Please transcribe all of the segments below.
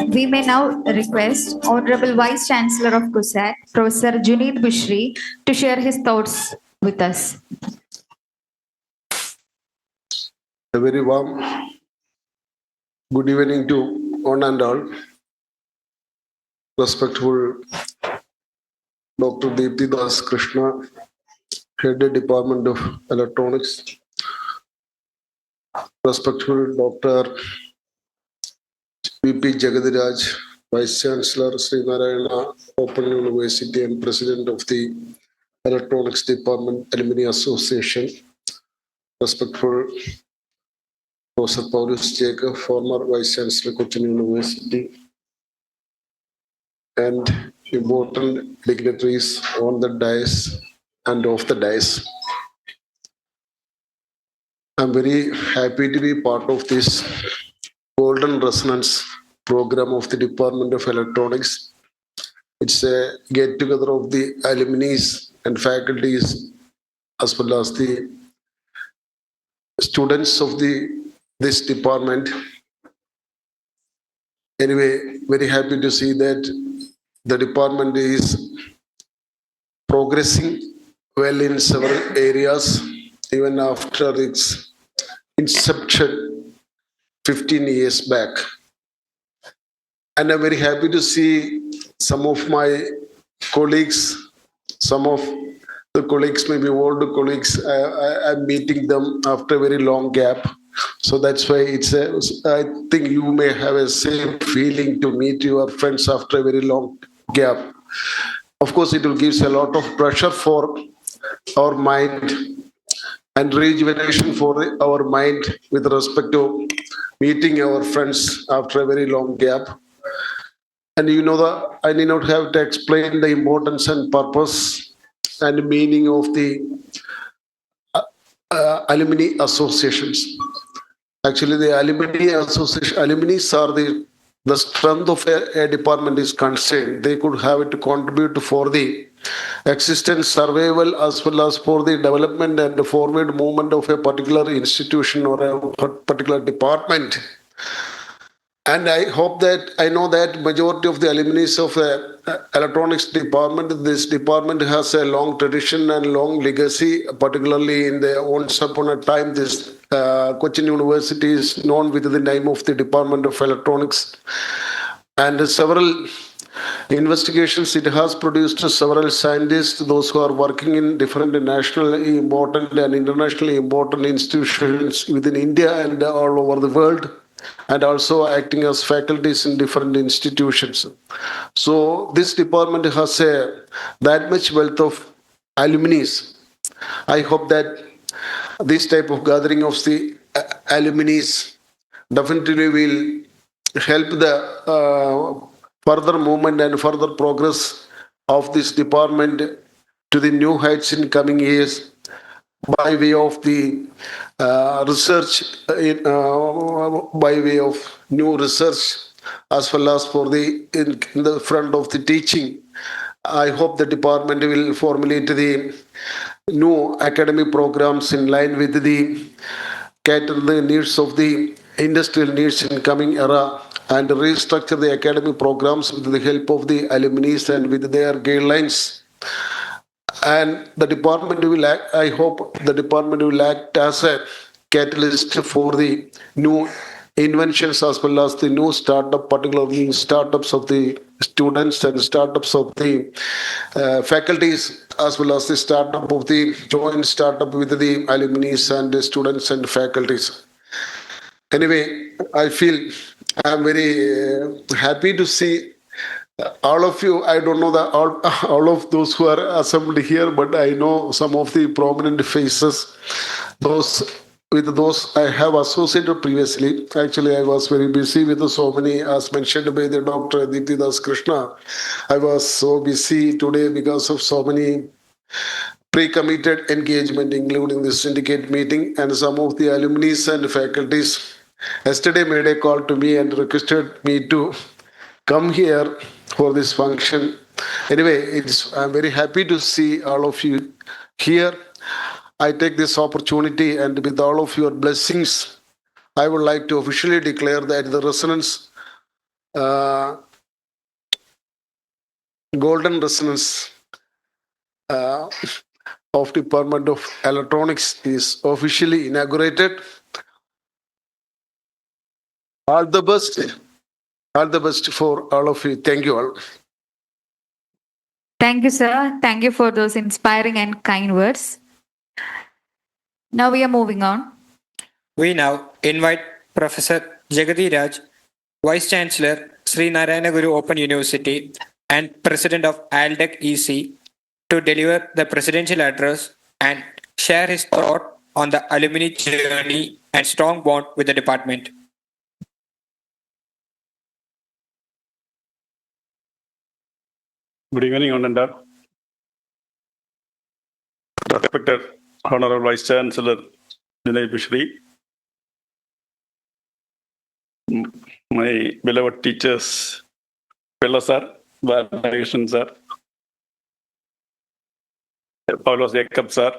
We may now request Honorable Vice Chancellor of CUSAT, Professor Junaid Bushri, to share his thoughts with us. A very warm good evening to one and all. Respectful Dr. Deepthi Das Krishna, Head Department of Electronics. Respectful Dr. VP Jagadiraj, Vice Chancellor Sri Narayana Open University and President of the Electronics Department Alumni Association. Respectful Professor Paulus Jacob, former Vice Chancellor Cochin University, and important dignitaries on the dais and off the dais. I'm very happy to be part of this Golden Resonance program of the Department of Electronics. It's a get-together of the alumni and faculties as well as the students of this department. Anyway, very happy to see that the department is progressing well in several areas, even after its inception 15 years back. And I'm very happy to see some of my colleagues, some of the colleagues, maybe old colleagues, I'm meeting them after a very long gap. So that's why I think you may have a same feeling to meet your friends after a very long gap. Of course, it will give a lot of pressure for our mind and rejuvenation for our mind with respect to meeting our friends after a very long gap. And you know that I need not have to explain the importance and purpose and meaning of the alumni associations. Actually, the alumni association, alumni are the strength of a department is concerned. They could have it to contribute for the existence, survival, as well as for the development and the forward movement of a particular institution or a particular department. And I know that majority of the alumni of electronics department, this department has a long tradition and long legacy, particularly in the once upon a time, this Cochin University is known with the name of the Department of Electronics. And several investigations, it has produced several scientists, those who are working in different nationally important and internationally important institutions within India and all over the world, and also acting as faculties in different institutions. So this department has that much wealth of alumni. I hope that this type of gathering of the alumni definitely will help the further movement and further progress of this department to the new heights in coming years, by way of the research, by way of new research, as well as for in the front of the teaching. I hope the department will formulate the new academic programs in line with the cater the needs of the industrial needs in coming era, and restructure the academic programs with the help of the alumni and with their guidelines. And the department will act, I hope the department will act as a catalyst for the new inventions as well as the new startup, particularly startups of the students and startups of the faculties, as well as the startup of the joint startup with the alumni and the students and faculties. Anyway, I feel I'm very happy to see all of you. I don't know that all of those who are assembled here, but I know some of the prominent faces, those with those I have associated previously. Actually, I was very busy with so many, as mentioned by the Dr. Diptidas Krishna. I was so busy today because of so many pre-committed engagement, including the syndicate meeting, and some of the alumni and faculties yesterday made a call to me and requested me to come here for this function. Anyway, I'm very happy to see all of you here. I take this opportunity, and with all of your blessings, I would like to officially declare that the Resonance Golden Resonance uh, of Department of Electronics is officially inaugurated. All the best. All the best for all of you. Thank you all. Thank you, sir. Thank you for those inspiring and kind words. Now we are moving on. We now invite Professor Jagadi Raj, Vice Chancellor, Sri Narayana Guru Open University and President of ALDEC EC, to deliver the presidential address and share his thought on the alumni journey and strong bond with the department. Good evening, Ananda. Respected Honorable Vice Chancellor Junaid Bushri, my beloved teachers, fellow sir, Balakrishnan sir, Paulos Jacob sir,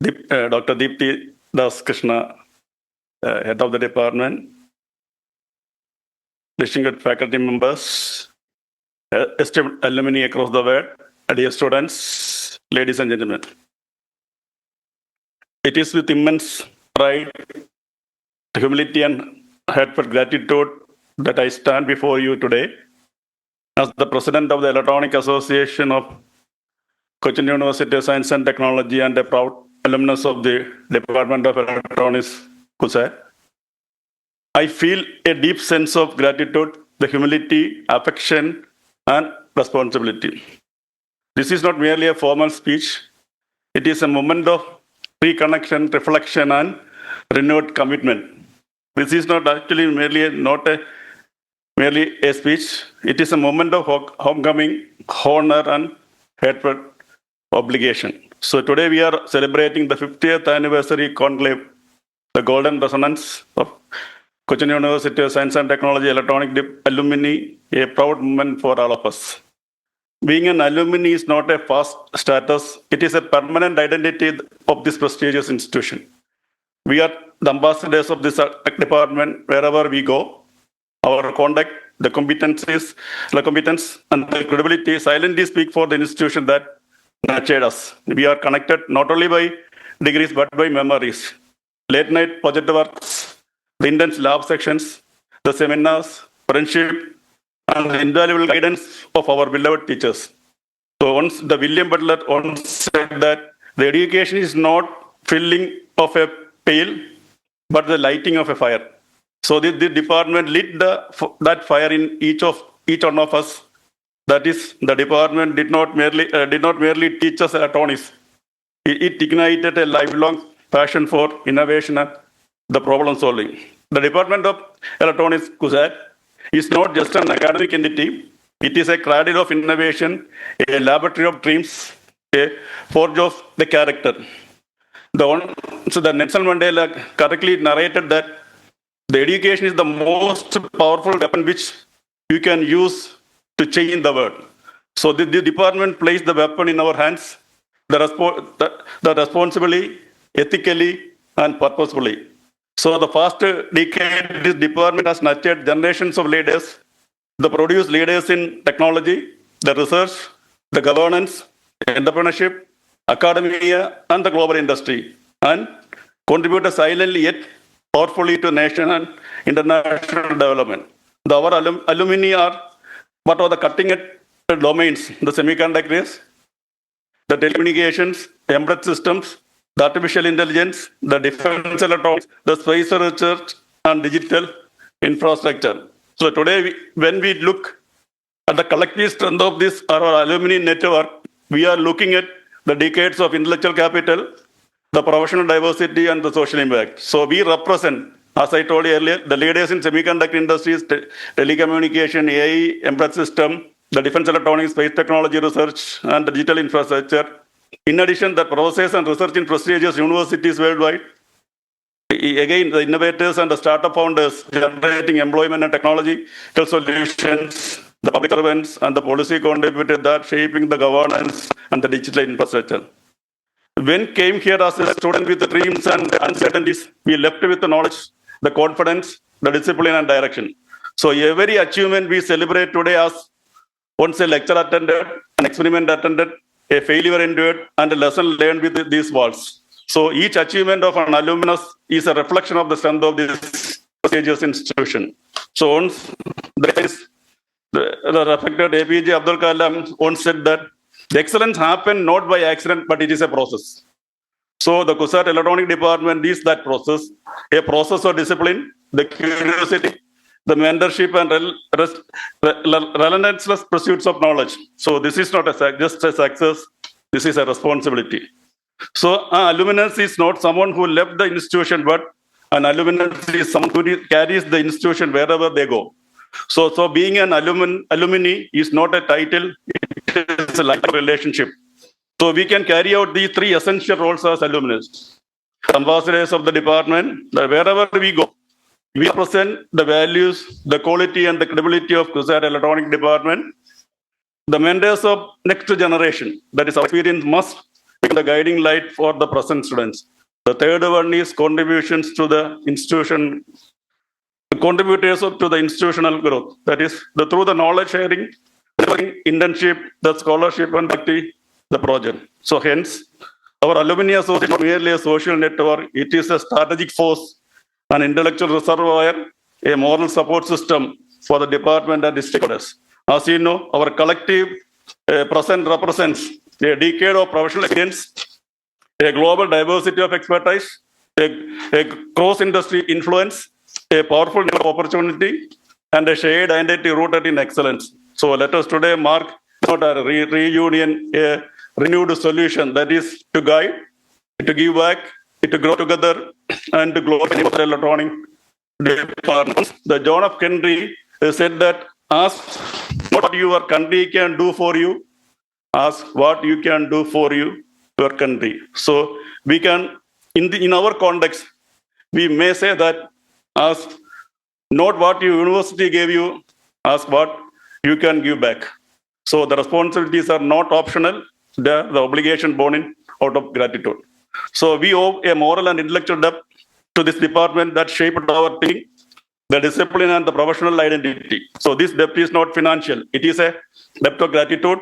Dr. Deepti Das Krishna, head of the department, distinguished faculty members, esteemed alumni across the world, dear students, ladies and gentlemen. It is with immense pride, humility, and heartfelt gratitude that I stand before you today as the President of the Electronic Association of Cochin University of Science and Technology and a proud alumnus of the Department of Electronics, CUSAT. I feel a deep sense of gratitude, the humility, affection, and responsibility. This is not merely a formal speech. It is a moment of reconnection, reflection, and renewed commitment. This is not actually merely a speech. It is a moment of homecoming, honor, and heartfelt obligation. So today we are celebrating the 50th anniversary conclave, the Golden Resonance of Cochin University of Science and Technology Electronic Alumni, a proud moment for all of us. Being an alumni is not a past status, it is a permanent identity of this prestigious institution. We are the ambassadors of this department wherever we go. Our conduct, the competence and the credibility silently speak for the institution that nurtured us. We are connected not only by degrees but by memories. Late night project works, the intense lab sections, the seminars, friendship, and the invaluable guidance of our beloved teachers. So once the William Butler once said that the education is not filling of a pail, but the lighting of a fire. So the department lit that fire in each one of us. That is, the department did not merely teach us electronics. It ignited a lifelong passion for innovation and the problem solving. The Department of Electronics, CUSAT, is not just an academic entity. It is a cradle of innovation, a laboratory of dreams, a forge of the character. So the Nelson Mandela correctly narrated that the education is the most powerful weapon which you can use to change the world. So the department placed the weapon in our hands, the responsibly, ethically, and purposefully. So the past decade, this department has nurtured generations of leaders, the produced leaders in technology, the research, the governance, entrepreneurship, academia, and the global industry, and contributed silently yet powerfully to national and international development. Our alumni are what are the cutting-edge domains: the semiconductors, the telecommunications, embedded systems, the artificial intelligence, the defense electronics, the space research, and digital infrastructure. So today, when we look at the collective strength of this, our alumni network, we are looking at the decades of intellectual capital, the professional diversity, and the social impact. So we represent, as I told you earlier, the leaders in semiconductor industries, telecommunication, AI, embedded system, the defense electronics, space technology research, and the digital infrastructure. In addition, the professors and research in prestigious universities worldwide. Again, the innovators and the startup founders generating employment and technological solutions, the public servants and the policy contributed that shaping the governance and the digital infrastructure. When came here as a student with the dreams and uncertainties, we left with the knowledge, the confidence, the discipline and direction. So every achievement we celebrate today as once a lecture attended, an experiment attended, a failure endured, and a lesson learned with these walls. So each achievement of an alumnus is a reflection of the strength of this prestigious institution. So once the respected APJ Abdul Kalam once said that the excellence happened not by accident, but it is a process. So the CUSAT electronic department is that process, a process of discipline, the curiosity, the mentorship and relentless pursuits of knowledge. So this is not just a success, this is a responsibility. So an alumnus is not someone who left the institution, but an alumnus is someone who carries the institution wherever they go. So being an alumni is not a title, it is a lifetime relationship. So we can carry out these three essential roles as alumnus. Ambassadors of the department, wherever we go, we represent the values, the quality and the credibility of CUSAT electronic department. The mentors of next generation, that is our experience must be the guiding light for the present students. The third one is contributions to the institution, contributors to the institutional growth. That is through the knowledge sharing, internship, the scholarship and the project. So hence, our alumni association is not merely a social network, it is a strategic force, an intellectual reservoir, a moral support system for the department and stakeholders. As you know, our collective present represents a decade of professional experience, a global diversity of expertise, a cross-industry influence, a powerful opportunity, and a shared identity rooted in excellence. So let us today mark not a reunion, a renewed solution, that is to guide, to give back, to grow together, and to global electronic departments. The John F. Kennedy said that ask what your country can do for you, ask what you can do for your country. So we can, in our context, we may say that ask not what your university gave you, ask what you can give back. So the responsibilities are not optional, the obligation born in out of gratitude. So we owe a moral and intellectual debt to this department that shaped our team, the discipline and the professional identity. So this debt is not financial, it is a debt of gratitude,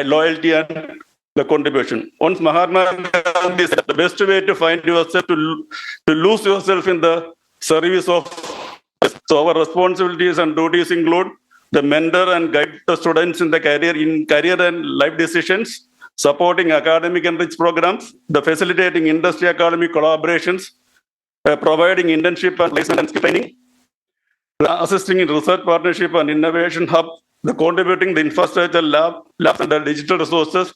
loyalty and the contribution. Once Mahatma Gandhi said the best way to find yourself to lose yourself in the service of. So our responsibilities and duties include the mentor and guide the students in the career and life decisions, supporting academic and enrich programs, the facilitating industry academic collaborations, providing internship and placement and training, assisting in research partnership and innovation hub, the contributing the infrastructure labs and the digital resources,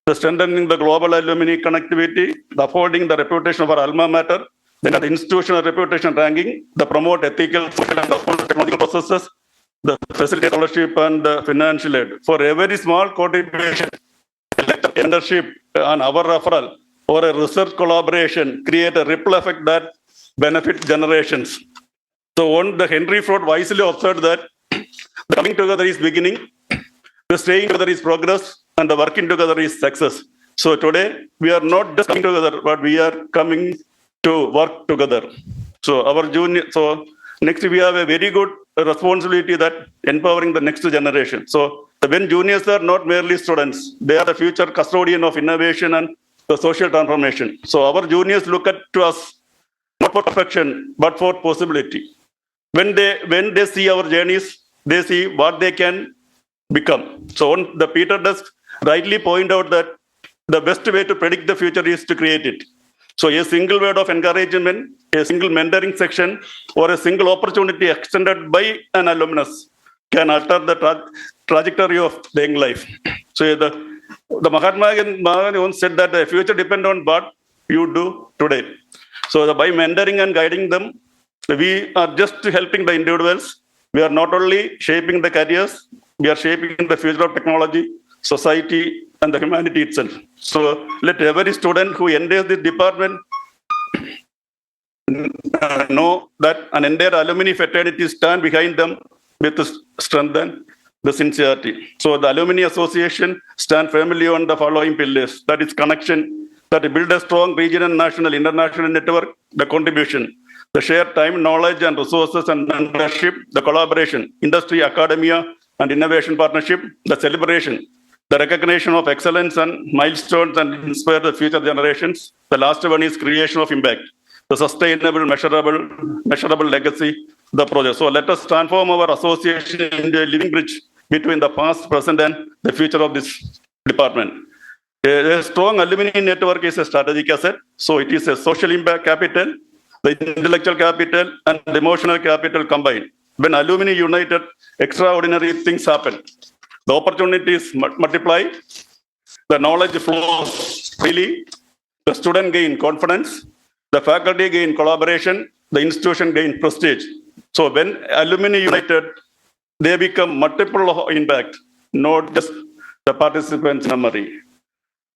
the strengthening the global alumni connectivity, the upholding the reputation of our alma mater, then the institutional reputation ranking, the promote ethical, social and technological processes, the facilitate scholarship and financial aid. For every small contribution, internship and our referral or a research collaboration create a ripple effect that benefit generations. So on the Henry Ford wisely observed that the coming together is beginning, the staying together is progress, and the working together is success. So today we are not just coming together, but we are coming to work together. So our junior, so next we have a very good responsibility that empowering the next generation. So when juniors are not merely students, they are the future custodian of innovation and the social transformation. So our juniors look to us not for perfection, but for possibility. When they see our journeys, they see what they can become. So on the Peter does rightly point out that the best way to predict the future is to create it. So a single word of encouragement, a single mentoring section, or a single opportunity extended by an alumnus can alter the trajectory of the young life. So the Mahatma Gandhi once said that the future depends on what you do today. So by mentoring and guiding them, we are just helping the individuals. We are not only shaping the careers, we are shaping the future of technology, society, and the humanity itself. So let every student who enters this department know that an entire alumni fraternity stand behind them with the strength and the sincerity. So the Alumni Association stand firmly on the following pillars. That is connection, that build a strong regional, national, international network, the contribution, the shared time, knowledge and resources and mentorship, the collaboration, industry, academia, and innovation partnership, the celebration, the recognition of excellence and milestones and inspire the future generations. The last one is creation of impact, the sustainable, measurable legacy, the project. So let us transform our association into a living bridge between the past, present, and the future of this department. A strong alumni network is a strategic asset. So it is a social impact capital, the intellectual capital, and the emotional capital combined. When alumni united, extraordinary things happen. The opportunities multiply, the knowledge flows freely, the student gain confidence, the faculty gain collaboration, the institution gain prestige. So when alumni united, they become multiple impact, not just the participants' memory.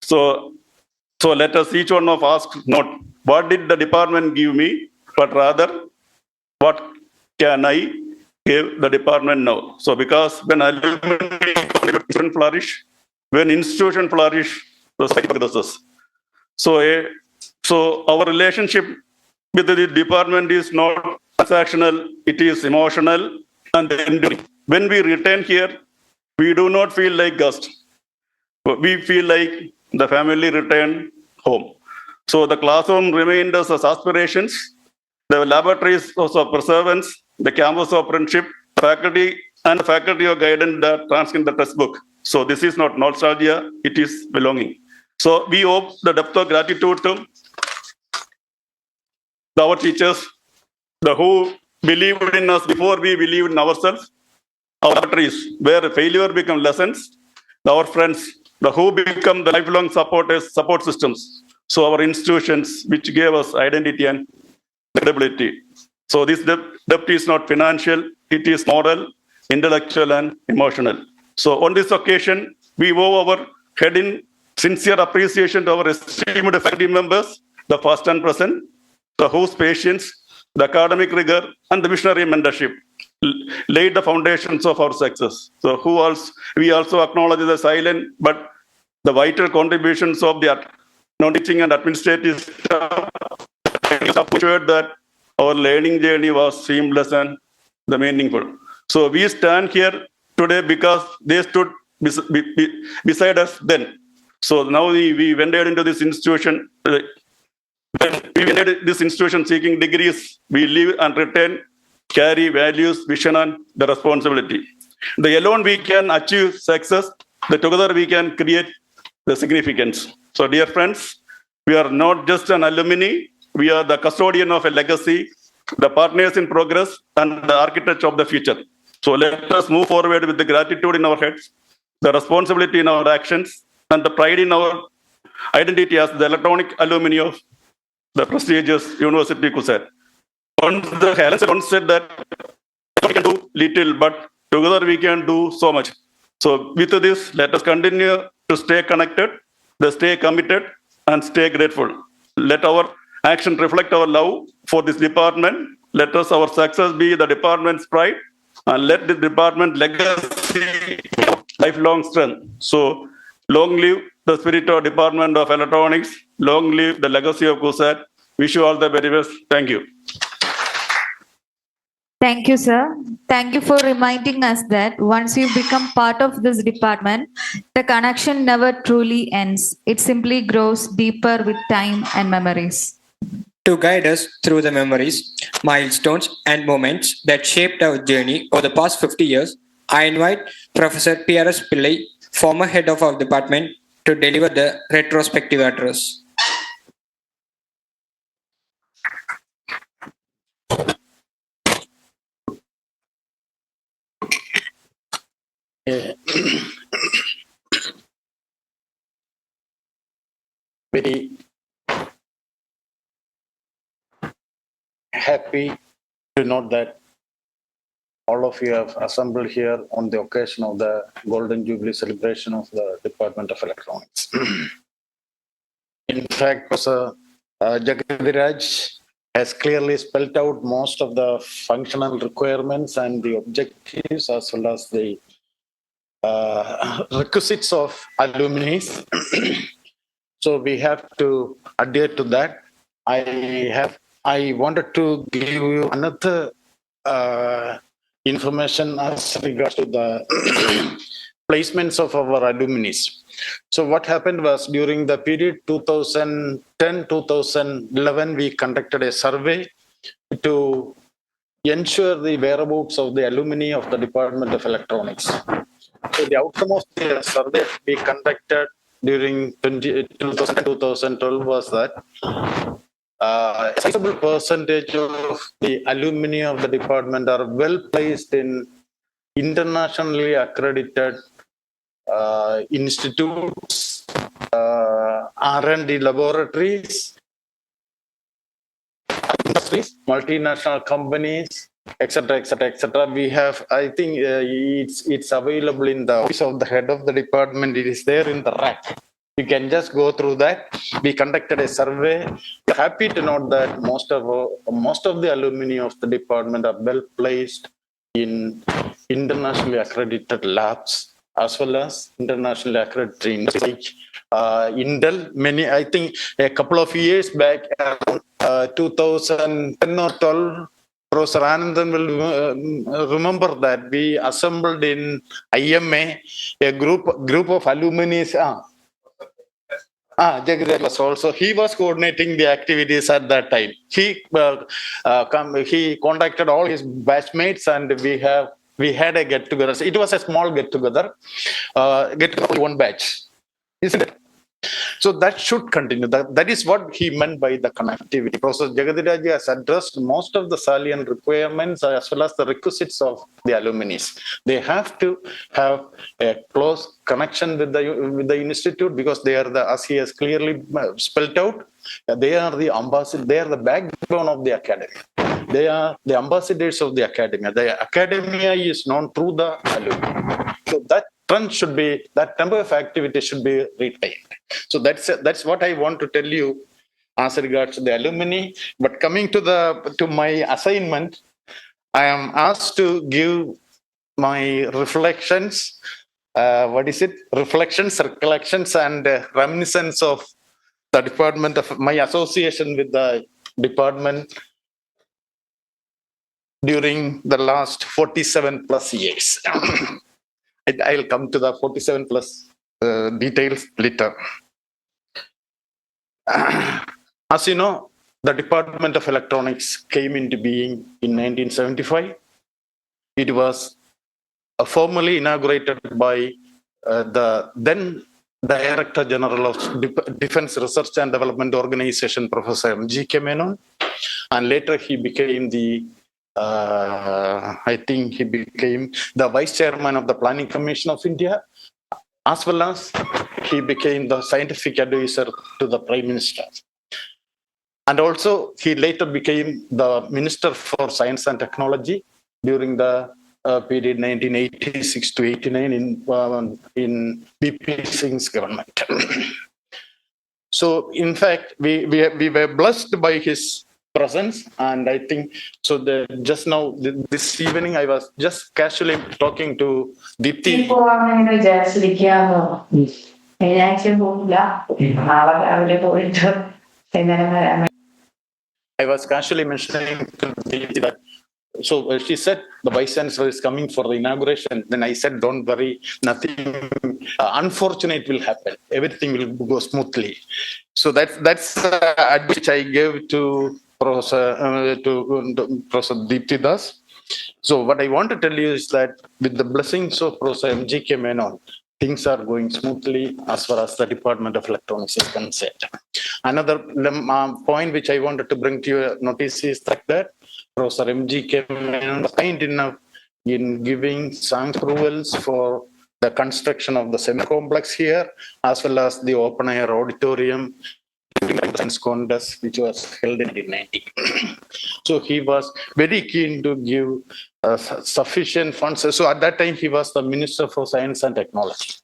So let us each one of ask not what did the department give me, but rather what can I give the department now. So because when alumni flourish, when institution flourish, society progresses. So our relationship with the department is not transactional, it is emotional and enduring. When we return here, we do not feel like guests. We feel like the family returned home. So the classroom remained as aspirations, the laboratories of perseverance, the campus of friendship, faculty of guidance that transcend the textbook. So this is not nostalgia, it is belonging. So we owe the depth of gratitude to our teachers, the who believed in us before we believed in ourselves, our laboratories where failure become lessons, our friends, the who become the lifelong support systems. So our institutions which gave us identity and credibility. So this depth is not financial, it is moral, intellectual and emotional. So on this occasion, we owe our head in sincere appreciation to our esteemed faculty members, the past and present, the whose patience, the academic rigor, and the visionary mentorship laid the foundations of our success. So we also acknowledge the silent but the vital contributions of the non-teaching and administrative staff ensured that our learning journey was seamless and meaningful. So we stand here today because they stood beside us then. So now we ventured into this institution. We entered this institution seeking degrees. We live and return, carry values, vision, and the responsibility. The alone we can achieve success. The together we can create the significance. So, dear friends, we are not just an alumni. We are the custodian of a legacy, the partners in progress, and the architects of the future. So, let us move forward with the gratitude in our heads, the responsibility in our actions, and the pride in our identity as the electronic alumni of the prestigious University CUSAT. Helen said that we can do little, but together we can do so much. So with this, let us continue to stay connected, stay committed, and stay grateful. Let our action reflect our love for this department. Let us our success be the department's pride, and let the department legacy lifelong strength. So long live the spirit of Department of Electronics. Long live the legacy of CUSAT. Wish you all the very best. Thank you. Thank you, sir. Thank you for reminding us that once you become part of this department, the connection never truly ends. It simply grows deeper with time and memories. To guide us through the memories, milestones, and moments that shaped our journey over the past 50 years, I invite Professor P.R.S. Pillai, former head of our department, to deliver the retrospective address. Very happy to note that all of you have assembled here on the occasion of the Golden Jubilee celebration of the Department of Electronics. In fact, Professor Jagadiraj has clearly spelled out most of the functional requirements and the objectives as well as the requisites of alumni. So we have to adhere to that. I wanted to give you another information as regards to the placements of our alumni. So what happened was during the period 2010-2011, we conducted a survey to ensure the whereabouts of the alumni of the Department of Electronics. So the outcome of the survey we conducted during 2012 was that a sizable percentage of the alumni of the department are well placed in internationally accredited institutes, R&D laboratories, industries, multinational companies, etc., etc., etc. We have, I think, it's available in the office of the head of the department. It is there in the rack. You can just go through that. We conducted a survey. We're happy to note that most of the alumni of the department are well placed in internationally accredited labs as well as internationally accredited industries. Intel, I think a couple of years back, 2010 or 12. Professor Anandan will remember that we assembled in IMA a group of alumni. Jagadish was also. He was coordinating the activities at that time. He contacted all his batchmates, and we had a get together. So it was a small get together. One batch, isn't it? So that should continue. That is what he meant by the connectivity. Professor Jagadiraj has addressed most of the salient requirements as well as the requisites of the alumni. They have to have a close connection with the institute because they are as he has clearly spelled out, they are the ambassador. They are the backbone of the academy. They are the ambassadors of the academia. The academia is known through the alumni. So that tempo of activity should be retained. So that's what I want to tell you as regards to the alumni. But coming to my assignment, I am asked to give my reflections. Reflections, recollections, and reminiscence of the department of my association with the department during the last 47 plus years. I'll come to the 47 plus details later. As you know, the Department of Electronics came into being in 1975. It was formally inaugurated by the then Director General of Defense Research and Development Organization, Professor M.G.K. Menon, and later he became I think he became the Vice Chairman of the Planning Commission of India, as well as he became the scientific advisor to the Prime Minister. And also, he later became the Minister for Science and Technology during the period 1986 to 89 in BP Singh's government. So, in fact, we were blessed by his presence, and I think so. Just now, this evening, I was just casually talking to Dipti. I was casually mentioning to Dipti that. So she said the Vice Chancellor is coming for the inauguration. Then I said, "Don't worry, nothing unfortunate will happen. Everything will go smoothly." So that's advice I gave to Professor Deepti Das. So what I want to tell you is that with the blessings of Professor M.G.K. Menon, things are going smoothly as far as the Department of Electronics is concerned. Another point which I wanted to bring to your notice is that Professor M.G.K. Menon was kind enough in giving some approvals for the construction of the semi-complex here, as well as the open-air auditorium during the science contest, which was held in 1990. So he was very keen to give sufficient funds. So at that time, he was the Minister for Science and Technology.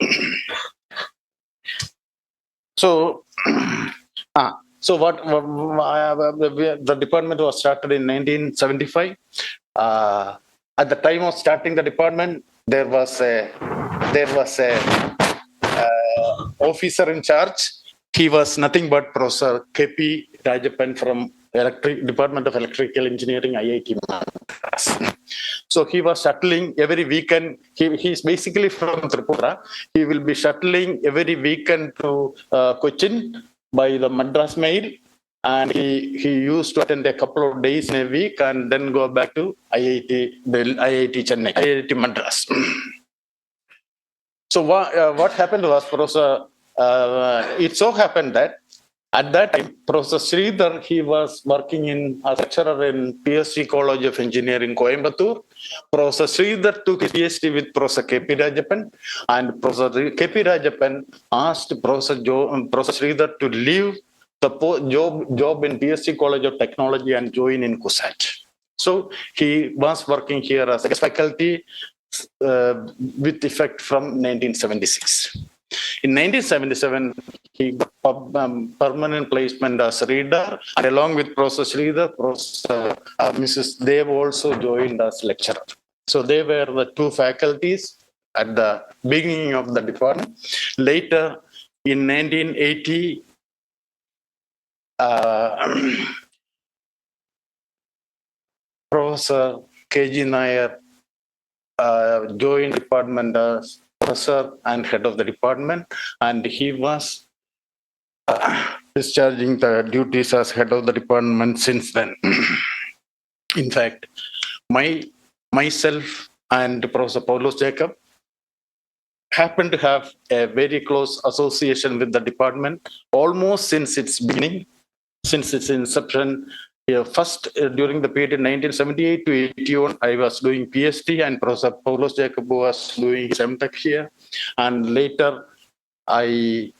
So, the department was started in 1975. At the time of starting the department, there was a officer in charge. He was nothing but Professor K.P. Rajapan from Department of Electrical Engineering, IIT Madras. So he was shuttling every weekend. He's basically from Tripura. He will be shuttling every weekend to Cochin by the Madras Mail. And he used to attend a couple of days in a week and then go back to IIT Chennai, IIT Madras. So what happened was, Professor, it so happened that at that time, Professor Sridhar, he was working as a lecturer in PSG College of Engineering, Coimbatore. Professor Sridhar took his PhD with Professor K.P. Rajapan, and Professor K.P. Rajapan asked Professor Sridhar to leave the job in PSG College of Technology and join in CUSAT. So he was working here as a guest faculty with effect from 1976. In 1977, he got permanent placement as reader, and along with Professor Sridhar, Mrs. Dev also joined as lecturer. So they were the two faculties at the beginning of the department. Later, in 1980, Professor K.G. Nair joined department as professor and head of the department, and he was discharging the duties as head of the department since then. In fact, myself and Professor Paulos Jacob happen to have a very close association with the department almost since its beginning, since its inception. First, during the period 1978 to 81, I was doing PhD, and Professor Paulos Jacob was doing his MTech here. And later, in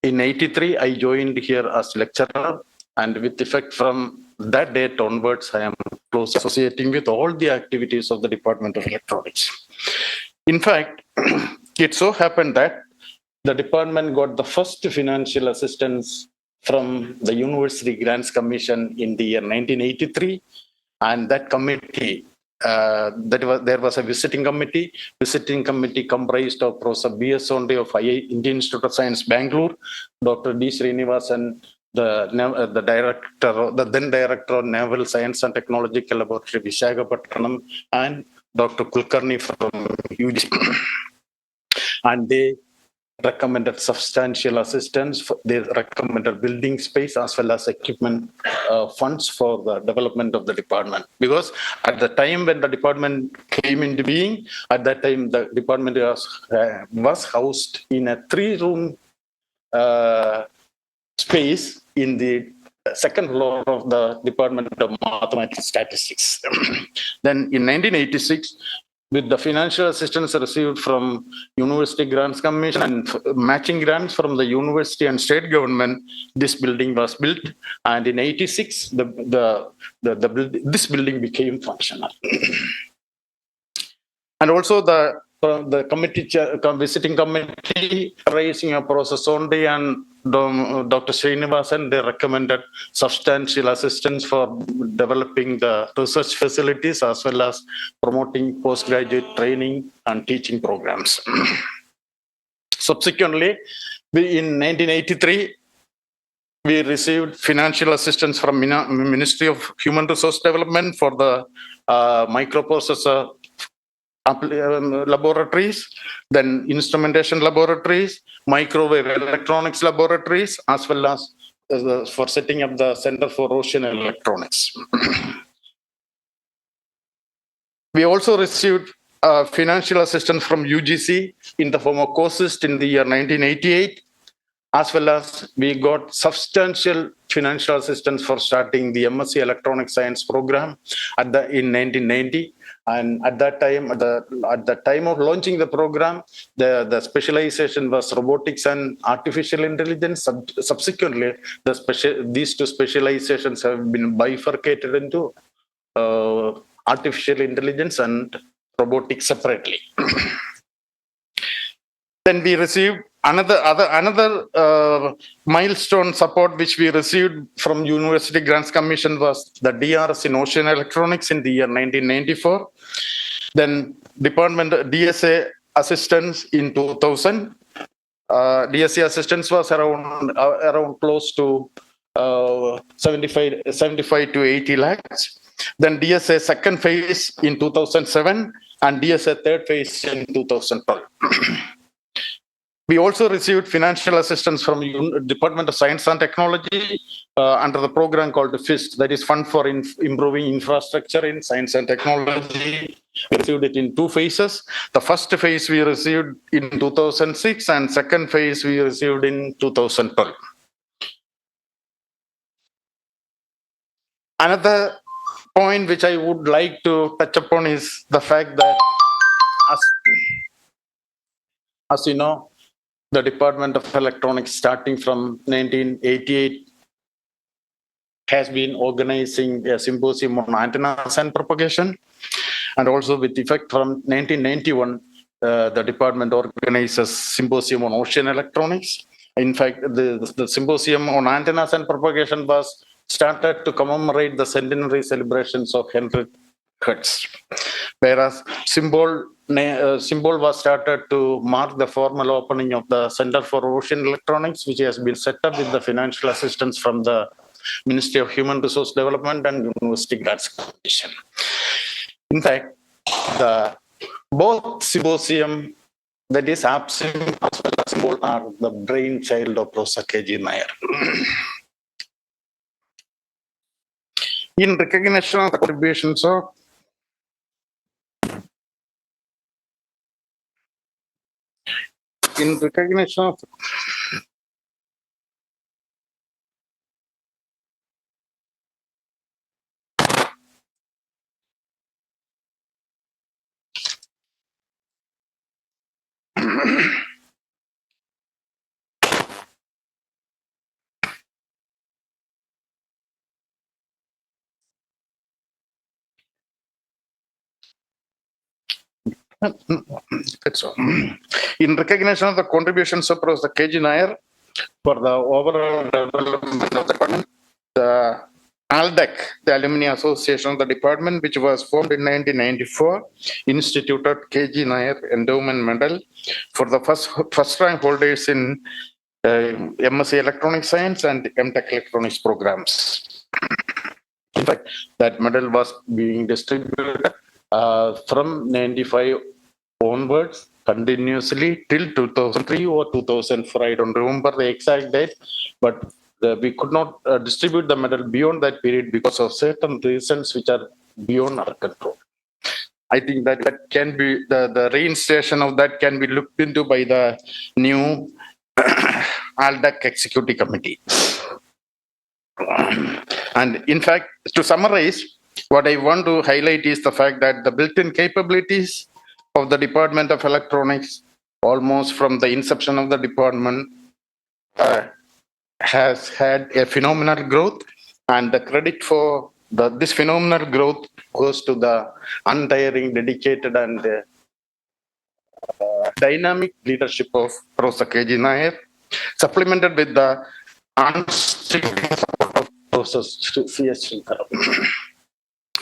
83, I joined here as lecturer, and with effect from that date onwards, I am close associating with all the activities of the Department of Electronics. In fact, it so happened that the department got the first financial assistance from the University Grants Commission in the year 1983, and that committee, there was a visiting committee comprised of Professor B.S. Sonde of Indian Institute of Science, Bangalore, Dr. D. Srinivasan, the then director of Naval Science and Technological Laboratory, Visakhapatnam, and Dr. Kulkarni from UG. And they recommended substantial assistance. They recommended building space as well as equipment funds for the development of the department. Because at the time when the department came into being, at that time the department was housed in a 3-room space in the second floor of the Department of Mathematical Statistics. Then in 1986, with the financial assistance received from University Grants Commission and matching grants from the university and state government, this building was built. And in 86, this building became functional. And also the visiting committee, raising a Professor Sonde and Dr. Srinivasan, they recommended substantial assistance for developing the research facilities as well as promoting postgraduate training and teaching programs. Subsequently, in 1983, we received financial assistance from Ministry of Human Resource Development for the microprocessor laboratories, then instrumentation laboratories, microwave electronics laboratories, as well as for setting up the Center for Ocean Electronics. We also received financial assistance from UGC in the form of COSIST in the year 1988, as well as we got substantial financial assistance for starting the MSc Electronic Science program in 1990. And at that time, at the time of launching the program, the specialization was robotics and artificial intelligence. Subsequently, these two specializations have been bifurcated into artificial intelligence and robotics separately. Then we received another milestone support which we received from University Grants Commission was the DRS in Ocean Electronics in the year 1994. Then Department DSA assistance in 2000. DSA assistance was around close to 75 to 80 lakhs. Then DSA second phase in 2007 and DSA third phase in 2012. We also received financial assistance from Department of Science and Technology under the program called FIST, that is Fund for Improving Infrastructure in Science and Technology. We received it in two phases. The first phase we received in 2006 and second phase we received in 2012. Another point which I would like to touch upon is the fact that as you know, the Department of Electronics starting from 1988 has been organizing a symposium on antennas and propagation, and also with effect from 1991 the department organizes symposium on ocean electronics. In fact, the symposium on antennas and propagation was started to commemorate the centenary celebrations of Henry Hertz, whereas symbol was started to mark the formal opening of the Center for Ocean Electronics, which has been set up with the financial assistance from the Ministry of Human Resource Development and University Grants Commission. In fact, both symposium, that is APSIM as well as symbol, are the brainchild of Professor K.G. Nair. In recognition of the contributions of that's all. In recognition of the contributions of Professor K.G. Nair for the overall development of the department, the ALDEC, the Alumni Association of the department, which was formed in 1994, instituted K.G. Nair Endowment Medal for the first rank holders in MSc Electronic Science and MTech Electronics programs. In fact, that medal was being distributed from 95 onwards continuously till 2003 or 2004. I don't remember the exact date, but we could not distribute the medal beyond that period because of certain reasons which are beyond our control. I think that can be the reinstatation of that can be looked into by the new ALDEC Executive Committee. And in fact, to summarize, what I want to highlight is the fact that the built-in capabilities of the Department of Electronics, almost from the inception of the department, has had a phenomenal growth, and the credit for this phenomenal growth goes to the untiring, dedicated, and dynamic leadership of Professor K.G. Nair, supplemented with the unstinting support of Professor C.S. Srinkaram.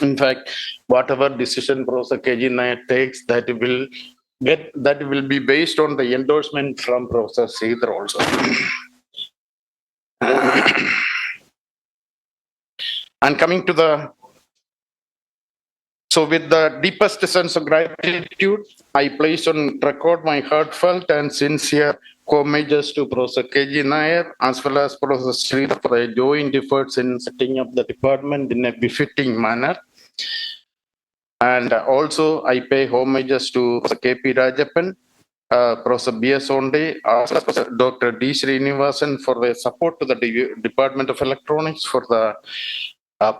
In fact, whatever decision Professor K.G. Nair takes, that will be based on the endorsement from Professor Sridhar also. And coming to so with the deepest sense of gratitude, I place on record my heartfelt and sincere homages to Professor K.G. Nair as well as Professor Sridhar for their joint efforts in setting up the department in a befitting manner. And also, I pay homages to Professor K.P. Rajappan, Professor B.S. Onde, as well as Dr. D. Srinivasan for their support to the Department of Electronics for the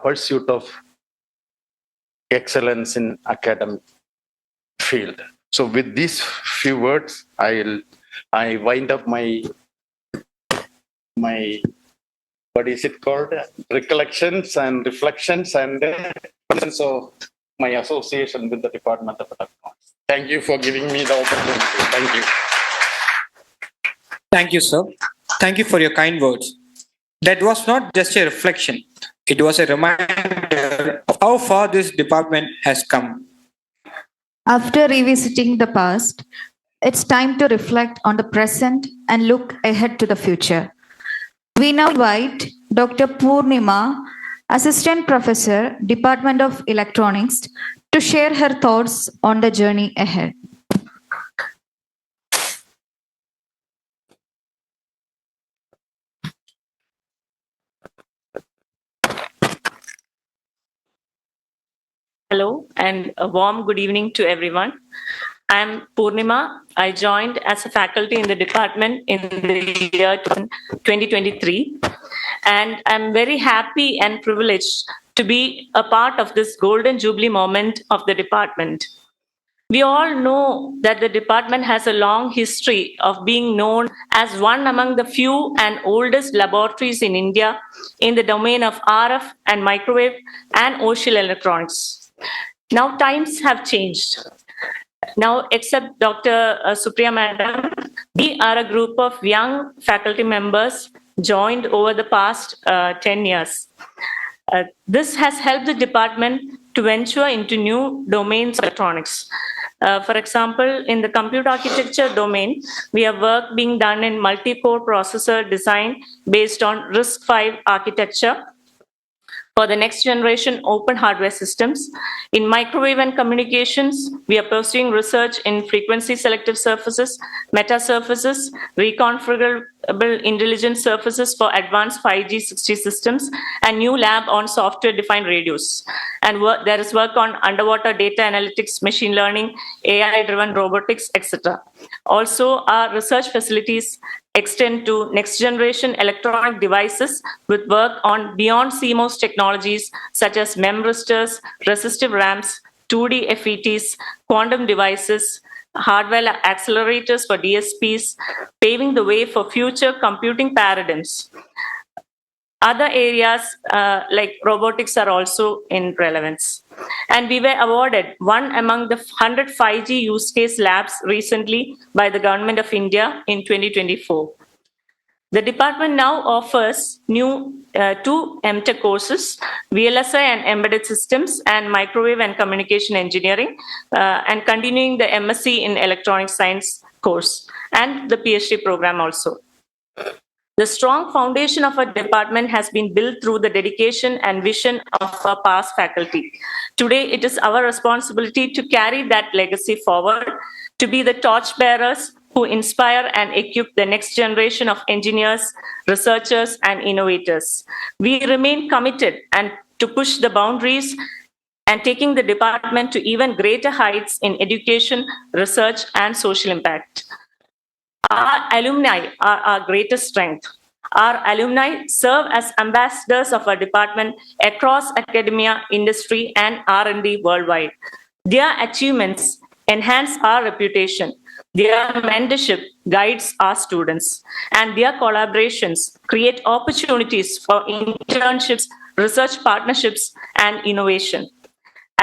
pursuit of excellence in academic field. So with these few words, I wind up my what is it called? Recollections and reflections and so my association with the Department of Electronics. Thank you for giving me the opportunity. Thank you. Thank you, sir. Thank you for your kind words. That was not just a reflection, it was a reminder of how far this department has come. After revisiting the past, it's time to reflect on the present and look ahead to the future. We now invite Dr. Purnima, Assistant Professor, Department of Electronics, to share her thoughts on the journey ahead. Hello and a warm good evening to everyone. I'm Purnima. I joined as a faculty in the department in the year 2023, and I'm very happy and privileged to be a part of this Golden Jubilee moment of the department. We all know that the department has a long history of being known as one among the few and oldest laboratories in India in the domain of RF and microwave and OCL electronics. Now times have changed. Now, except Dr. Supriya Madam, we are a group of young faculty members joined over the past 10 years. This has helped the department to venture into new domains of electronics. For example, in the computer architecture domain, we have work being done in multi-core processor design based on RISC-V architecture for the next generation open hardware systems. In microwave and communications, we are pursuing research in frequency selective surfaces, meta surfaces, reconfigurable intelligent surfaces for advanced 5G 6G systems, and new lab on software-defined radios. And there is work on underwater data analytics, machine learning, AI-driven robotics, etc. Also, our research facilities extend to next generation electronic devices with work on beyond CMOS technologies such as memristors, resistive ramps, 2D FETs, quantum devices, hardware accelerators for DSPs, paving the way for future computing paradigms. Other areas like robotics are also in relevance. And we were awarded one among the 100 5G use case labs recently by the Government of India in 2024. The department now offers new two MTech courses, VLSI and Embedded Systems and Microwave and Communication Engineering, and continuing the MSc in Electronic Science course and the PhD program also. The strong foundation of our department has been built through the dedication and vision of our past faculty. Today, it is our responsibility to carry that legacy forward, to be the torchbearers who inspire and equip the next generation of engineers, researchers, and innovators. We remain committed and to push the boundaries and taking the department to even greater heights in education, research, and social impact. Our alumni are our greatest strength. Our alumni serve as ambassadors of our department across academia, industry, and R&D worldwide. Their achievements enhance our reputation. Their mentorship guides our students, and their collaborations create opportunities for internships, research partnerships, and innovation.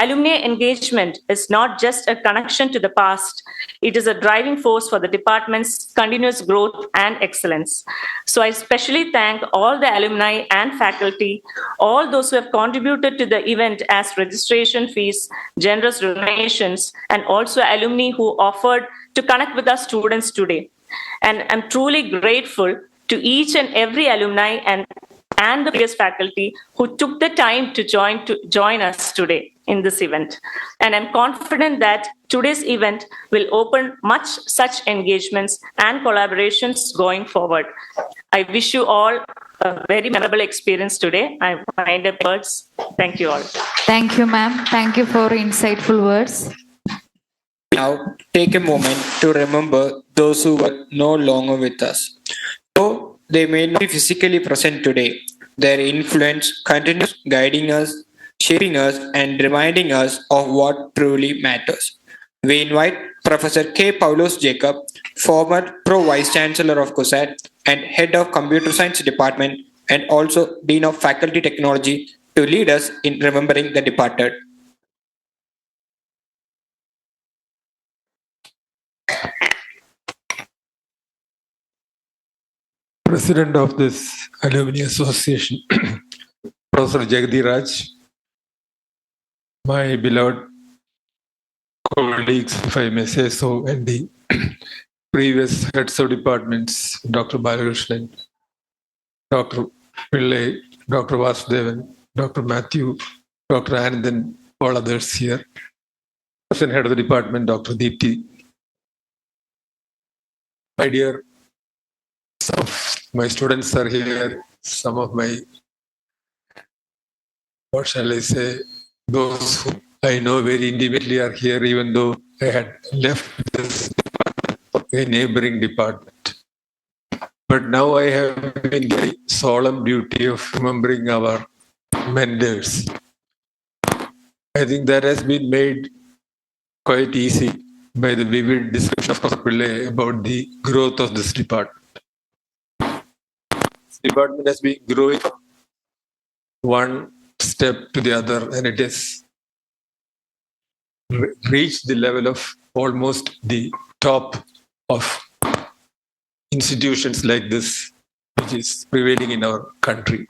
Alumni engagement is not just a connection to the past, it is a driving force for the department's continuous growth and excellence. So I especially thank all the alumni and faculty, all those who have contributed to the event as registration fees, generous donations, and also alumni who offered to connect with our students today. And I'm truly grateful to each and every alumni and the previous faculty who took the time to join us today in this event. And I'm confident that today's event will open much such engagements and collaborations going forward. I wish you all a very memorable experience today. I find up words. Thank you all. Thank you, ma'am. Thank you for insightful words. Now, take a moment to remember those who were no longer with us. Though they may not be physically present today, their influence continues guiding us, shaping us and reminding us of what truly matters. We invite Professor K. Paulos Jacob, former Pro Vice Chancellor of CUSAT and Head of Computer Science Department and also Dean of Faculty Technology, to lead us in remembering the departed. President of this Alumni Association, Professor Jagadi Raj, my beloved colleagues, if I may say so, and the previous heads of departments, Dr. Balakrishnan, Dr. Pillai, Dr. Vasudevan, Dr. Matthew, Dr. Anandan, all others here. Present head of the department, Dr. Deepti. My dear, some of my students are here, some of my, what shall I say, those who I know very intimately are here, even though I had left this a neighboring department. But now I have been the solemn duty of remembering our mentors. I think that has been made quite easy by the vivid description of Professor Pillai about the growth of this department. This department has been growing one step to the other, and it has reached the level of almost the top of institutions like this, which is prevailing in our country.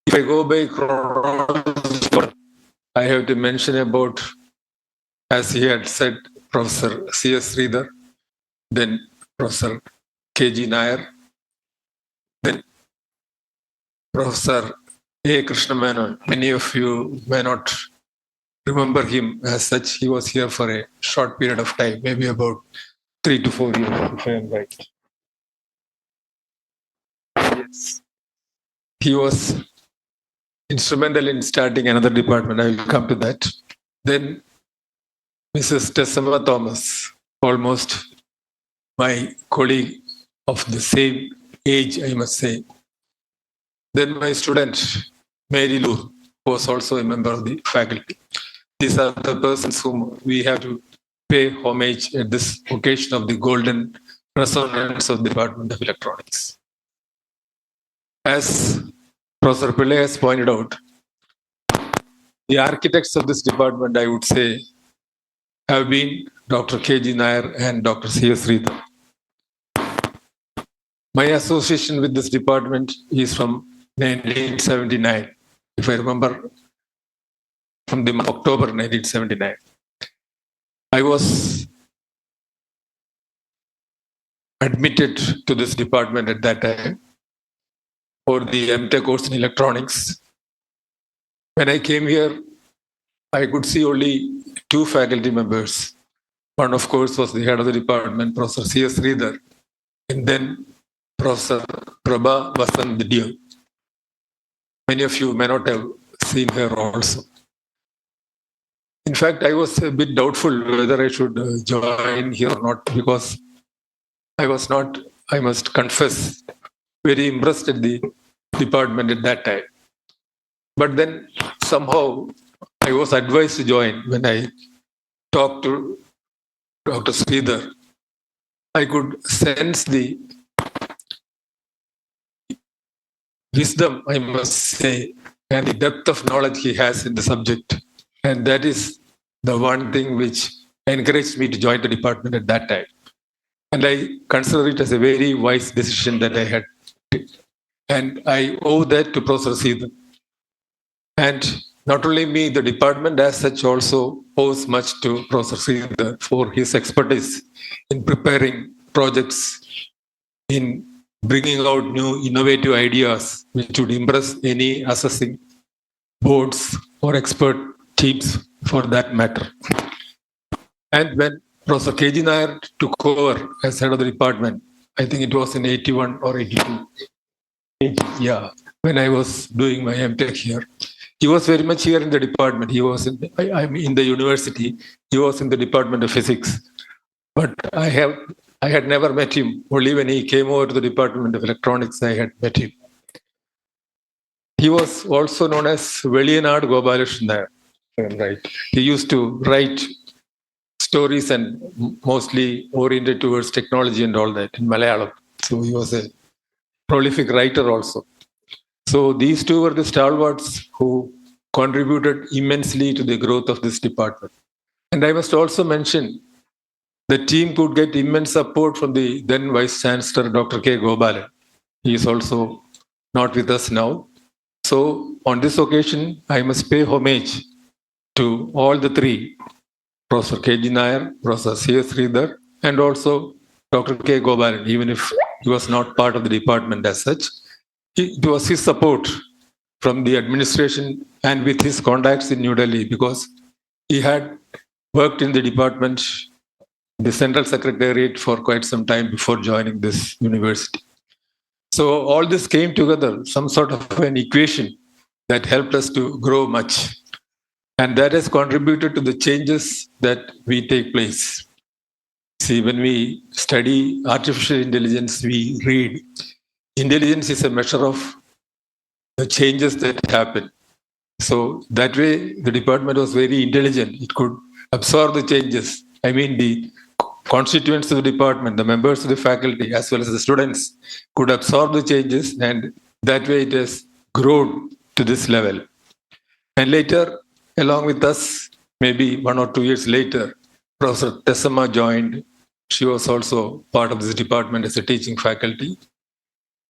If I go by chronology, I have to mention about, as he had said, Professor C.S. Sridhar, then Professor K.G. Nair, then Professor A. Krishna Menon. Many of you may not remember him as such. He was here for a short period of time, maybe about 3 to 4 years, if I am right. Yes. He was instrumental in starting another department. I will come to that. Then Mrs. Tessama Thomas, almost my colleague of the same age, I must say. Then my student, Mary Lou, who was also a member of the faculty. These are the persons whom we have to pay homage at this occasion of the Golden Resonance of the Department of Electronics. As Professor Pillai has pointed out, the architects of this department, I would say, have been Dr. K.G. Nair and Dr. C.S. Sridhar. My association with this department is from 1979, if I remember, from the October 1979. I was admitted to this department at that time for the MTech course in electronics. When I came here, I could see only 2 faculty members. One, of course, was the head of the department, Professor C.S. Sridhar, and then Professor Prabha Vasant. Many of you may not have seen her also. In fact, I was a bit doubtful whether I should join here or not, because I was not, I must confess, very impressed at the department at that time. But then somehow I was advised to join. When I talked to Dr. Sridhar, I could sense the wisdom, I must say, and the depth of knowledge he has in the subject. And that is the one thing which encouraged me to join the department at that time. And I consider it as a very wise decision that I had. And I owe that to Professor Sridhar. And not only me, the department as such also owes much to Professor Sridhar for his expertise in preparing projects, in bringing out new innovative ideas which would impress any assessing boards or expert teams for that matter. And when Professor K.G. Nair took over as head of the department, I think it was in 81 or 82. Yeah, when I was doing my MTech here. He was very much here in the department. He was in the university. He was in the Department of Physics. But I had never met him. Only when he came over to the Department of Electronics, I had met him. He was also known as Veliyanad Gopalakrishnan. Right. He used to write stories and mostly oriented towards technology and all that in Malayalam. So he was a prolific writer also. So these two were the stalwarts who contributed immensely to the growth of this department. And I must also mention the team could get immense support from the then Vice Chancellor, Dr. K. Gopalan. He is also not with us now. So on this occasion, I must pay homage to all the three, Professor K.G. Nair, Professor C.S. Sridhar, and also Dr. K. Gopalan, even if he was not part of the department as such. It was his support from the administration and with his contacts in New Delhi, because he had worked in the department, the Central Secretariat, for quite some time before joining this university. So all this came together, some sort of an equation that helped us to grow much. And that has contributed to the changes that we take place. See, when we study artificial intelligence, we read intelligence is a measure of the changes that happen. So that way, the department was very intelligent. It could absorb the changes. I mean, the constituents of the department, the members of the faculty, as well as the students, could absorb the changes, and that way it has grown to this level. And later, along with us, maybe 1 or 2 years later, Professor Tessama joined. She was also part of this department as a teaching faculty.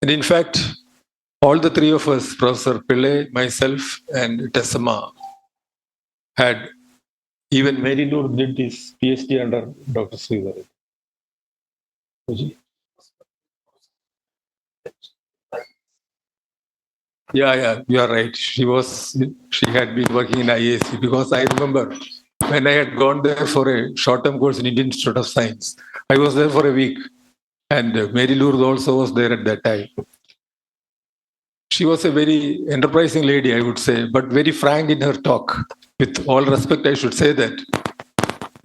And in fact, all the three of us, Professor Pillai, myself, and Tessama, had, even Mary Noor did his PhD under Dr. Sridhar. Yeah, you are right. She had been working in IAC, because I remember when I had gone there for a short-term course in Indian Institute of Science, I was there for a week, and Mary Lourdes also was there at that time. She was a very enterprising lady, I would say, but very frank in her talk. With all respect, I should say that.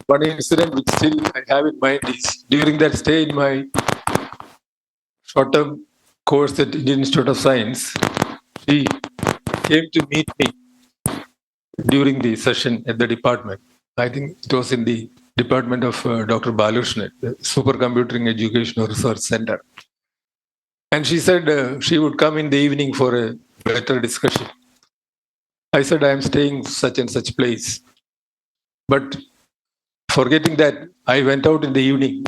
One incident which still I have in mind is during that stay in my short-term course at Indian Institute of Science, she came to meet me during the session at the department. I think it was in the department of Dr. Balakrishnan, the Supercomputing Educational Research Center. And she said she would come in the evening for a better discussion. I said, I am staying such and such place. But forgetting that, I went out in the evening.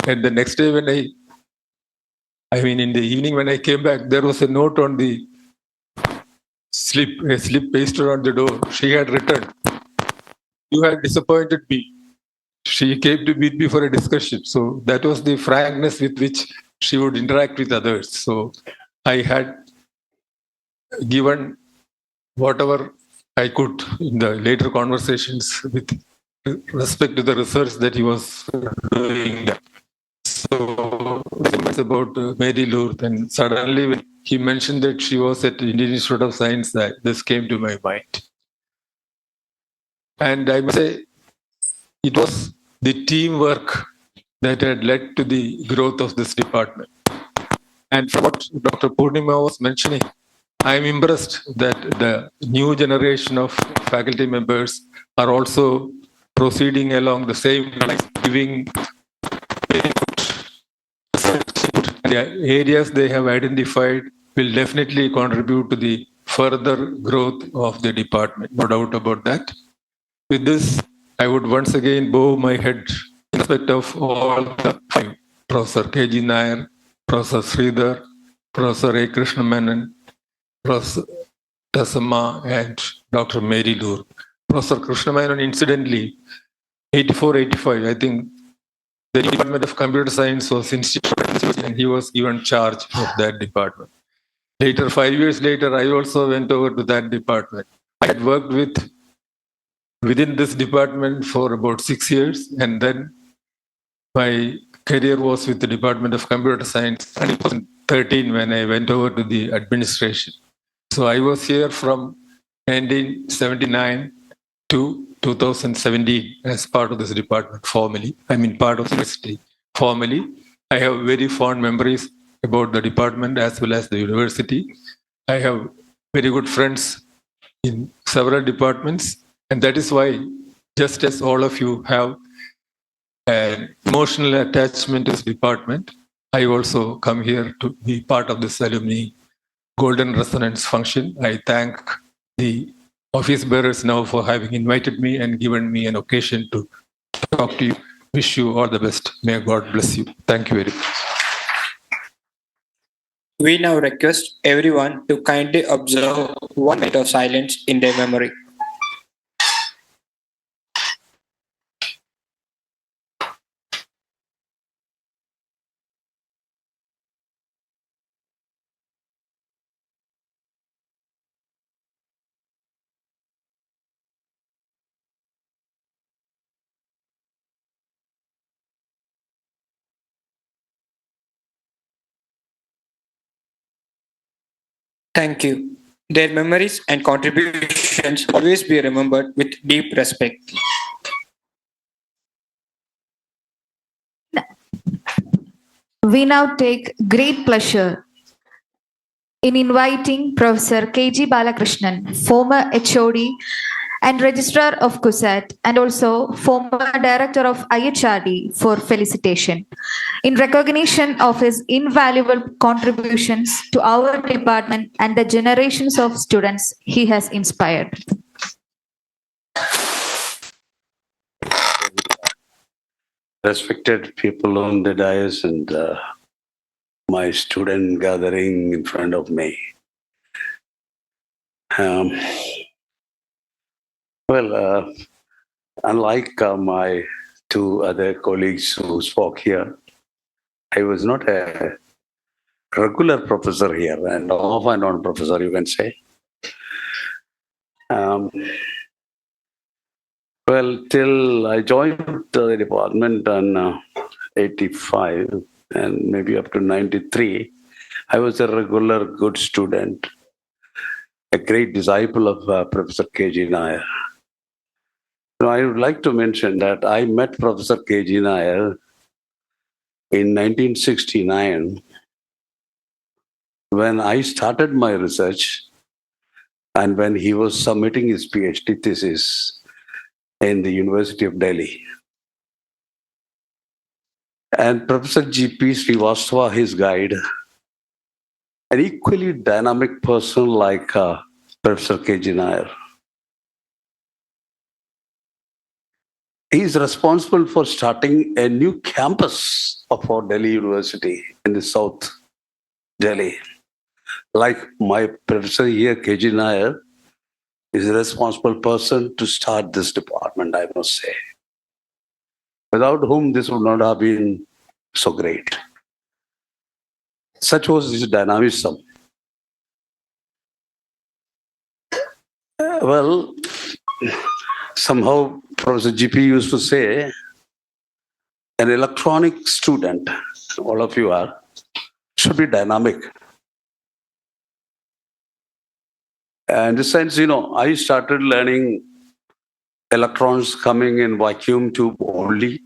And the next day when in the evening when I came back, there was a note on the slip pasted on the door. She had written, "You had disappointed me." She came to meet me for a discussion. So that was the frankness with which she would interact with others. So I had given whatever I could in the later conversations with respect to the research that he was doing. So it's about Mary Lourdes, and suddenly when he mentioned that she was at the Indian Institute of Science, that this came to my mind. And I must say, it was the teamwork that had led to the growth of this department. And from what Dr. Purnima was mentioning, I am impressed that the new generation of faculty members are also proceeding along the same lines, giving the areas they have identified will definitely contribute to the further growth of the department. No doubt about that. With this, I would once again bow my head in respect of all the five: Professor K.G. Nair, Professor Sridhar, Professor A. Krishna Menon, Professor Tessama, and Dr. Mary Lourdes. Professor Krishna Menon, incidentally, 84-85, I think the Department of Computer Science was instituted and he was given charge of that department. Later, 5 years later, I also went over to that department. I had worked within this department for about 6 years, and then my career was with the Department of Computer Science, and it was in 2013 when I went over to the administration. So I was here from 1979 to 2017 as part of this department formally. Part of the university formally. I have very fond memories about the department as well as the university. I have very good friends in several departments. And that is why, just as all of you have an emotional attachment to this department, I also come here to be part of this alumni Golden Resonance function. I thank the office bearers now for having invited me and given me an occasion to talk to you. Wish you all the best. May God bless you. Thank you very much. We now request everyone to kindly observe 1 minute of silence in their memory. Thank you. Their memories and contributions always be remembered with deep respect. We now take great pleasure in inviting Professor K.G. Balakrishnan, former HOD and Registrar of CUSAT, and also former Director of IHRD, for felicitation in recognition of his invaluable contributions to our department and the generations of students he has inspired. Respected people on the dais and my student gathering in front of me. Unlike my two other colleagues who spoke here, I was not a regular professor here and off and on professor, you can say. Till I joined the department in 85 and maybe up to 93, I was a regular good student, a great disciple of Professor K.G. Nair. Now, I would like to mention that I met Professor K.G. Nair in 1969 when I started my research and when he was submitting his PhD thesis in the University of Delhi. And Professor G.P. Srivastava, his guide, an equally dynamic person like Professor K.G. Nair. He is responsible for starting a new campus of our Delhi University in the South Delhi. Like my professor here, K.G. Nair, is a responsible person to start this department, I must say, without whom this would not have been so great. Such was his dynamism. Somehow Professor GP used to say, an electronic student, all of you are, should be dynamic. And in the sense, I started learning electrons coming in vacuum tube only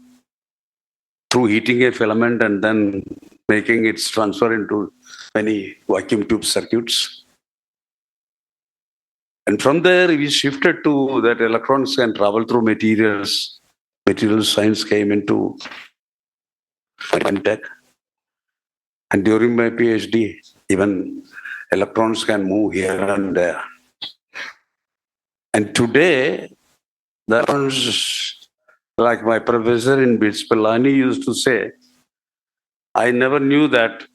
through heating a filament and then making its transfer into many vacuum tube circuits. And from there, we shifted to that electrons can travel through materials. Material science came into tech. And during my PhD, even electrons can move here and there. And today, the electrons, like my professor in BITS Pilani used to say, I never knew that